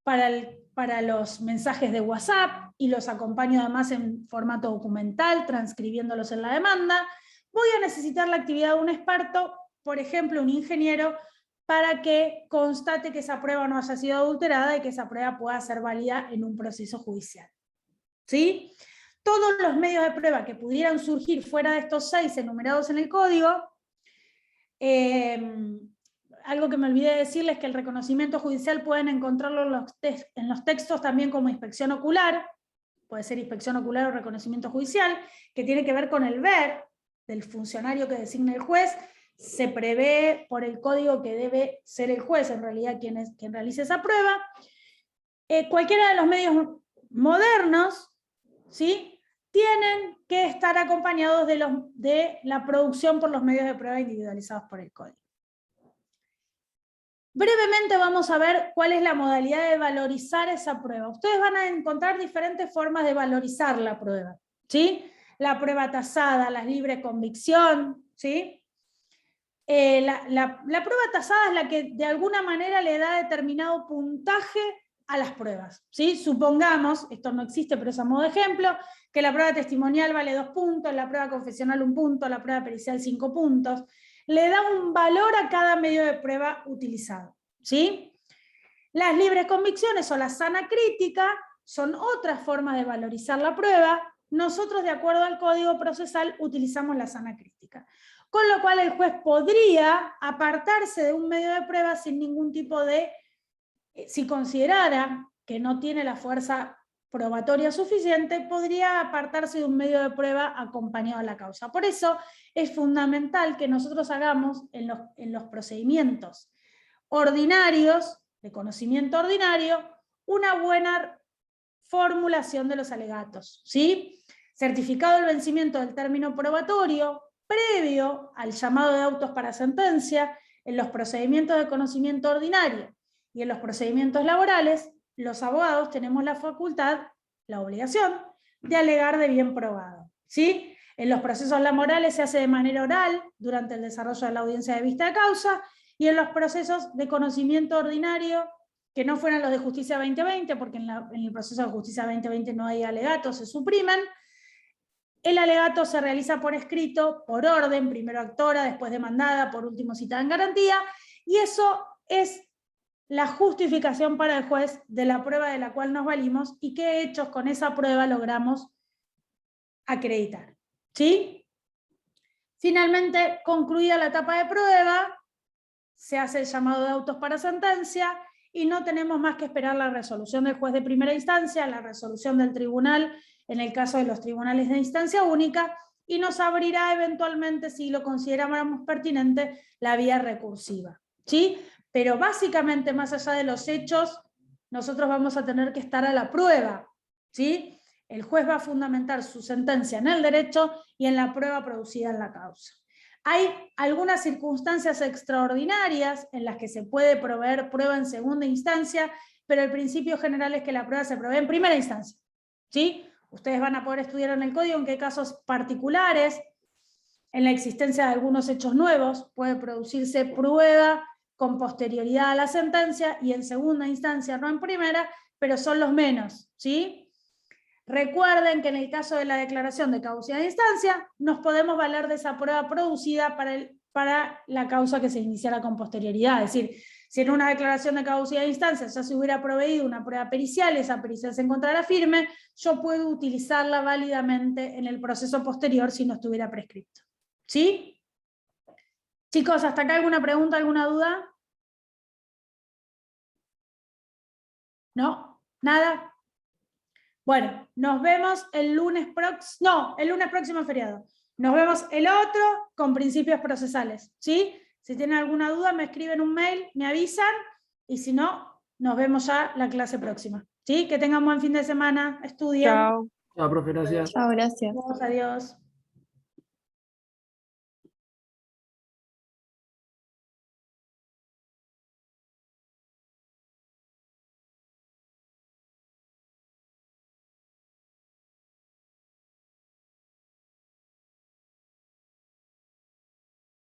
para los mensajes de WhatsApp y los acompaño además en formato documental, transcribiéndolos en la demanda, voy a necesitar la actividad de un experto, por ejemplo un ingeniero, para que constate que esa prueba no haya sido adulterada y que esa prueba pueda ser válida en un proceso judicial. ¿Sí? Todos los medios de prueba que pudieran surgir fuera de estos 6 enumerados en el código, algo que me olvidé de decirles es que el reconocimiento judicial pueden encontrarlo en los textos también como inspección ocular, puede ser inspección ocular o reconocimiento judicial, que tiene que ver con el ver del funcionario que designa el juez. Se prevé por el código que debe ser el juez, en realidad, quien realice esa prueba. Cualquiera de los medios modernos, ¿sí?, tienen que estar acompañados de la producción por los medios de prueba individualizados por el código. Brevemente vamos a ver cuál es la modalidad de valorizar esa prueba. Ustedes van a encontrar diferentes formas de valorizar la prueba, ¿sí? La prueba tasada, la libre convicción, ¿sí? La prueba tasada es la que de alguna manera le da determinado puntaje a las pruebas, ¿sí? Supongamos, esto no existe pero es a modo de ejemplo, que la prueba testimonial vale 2 puntos, la prueba confesional 1 punto, la prueba pericial 5 puntos. Le da un valor a cada medio de prueba utilizado, ¿sí? Las libres convicciones o la sana crítica son otras formas de valorizar la prueba. nosotros, de acuerdo al código procesal, utilizamos la sana crítica. Con lo cual el juez podría apartarse de un medio de prueba sin ningún tipo de, si considerara que no tiene la fuerza probatoria suficiente, podría apartarse de un medio de prueba acompañado a la causa. Por eso es fundamental que nosotros hagamos en los procedimientos ordinarios, de conocimiento ordinario, una buena formulación de los alegatos, ¿sí? Certificado del vencimiento del término probatorio, previo al llamado de autos para sentencia, en los procedimientos de conocimiento ordinario y en los procedimientos laborales, los abogados tenemos la facultad, la obligación, de alegar de bien probado, ¿sí? En los procesos laborales se hace de manera oral, durante el desarrollo de la audiencia de vista de causa, y en los procesos de conocimiento ordinario, que no fueran los de Justicia 2020, porque en el proceso de Justicia 2020 no hay alegatos, se suprimen. El alegato se realiza por escrito, por orden, primero actora, después demandada, por último citada en garantía, y eso es la justificación para el juez de la prueba de la cual nos valimos y qué hechos con esa prueba logramos acreditar, ¿sí? Finalmente, concluida la etapa de prueba, se hace el llamado de autos para sentencia y no tenemos más que esperar la resolución del juez de primera instancia, la resolución del tribunal, en el caso de los tribunales de instancia única, y nos abrirá eventualmente, si lo consideramos pertinente, la vía recursiva, ¿sí? Pero básicamente, más allá de los hechos, nosotros vamos a tener que estar a la prueba, ¿sí? El juez va a fundamentar su sentencia en el derecho y en la prueba producida en la causa. Hay algunas circunstancias extraordinarias en las que se puede proveer prueba en segunda instancia, pero el principio general es que la prueba se provee en primera instancia, ¿sí? Ustedes van a poder estudiar en el código en qué casos particulares, en la existencia de algunos hechos nuevos, puede producirse prueba con posterioridad a la sentencia y en segunda instancia, no en primera, pero son los menos, ¿sí? Recuerden que en el caso de la declaración de caducidad de instancia, nos podemos valer de esa prueba producida para la causa que se iniciara con posterioridad. Es decir, si en una declaración de caducidad de instancia ya se hubiera proveído una prueba pericial, esa pericial se encontrara firme, yo puedo utilizarla válidamente en el proceso posterior si no estuviera prescripto. ¿Sí? Chicos, ¿hasta acá alguna pregunta, alguna duda? ¿No? ¿Nada? Bueno, nos vemos el lunes próximo, no, el lunes próximo es feriado. Nos vemos el otro con principios procesales, ¿sí? Si tienen alguna duda me escriben un mail, me avisan, y si no, nos vemos ya la clase próxima, ¿sí? Que tengan buen fin de semana, estudien. Chao. Chao, profe, gracias. Chao, gracias. Adiós.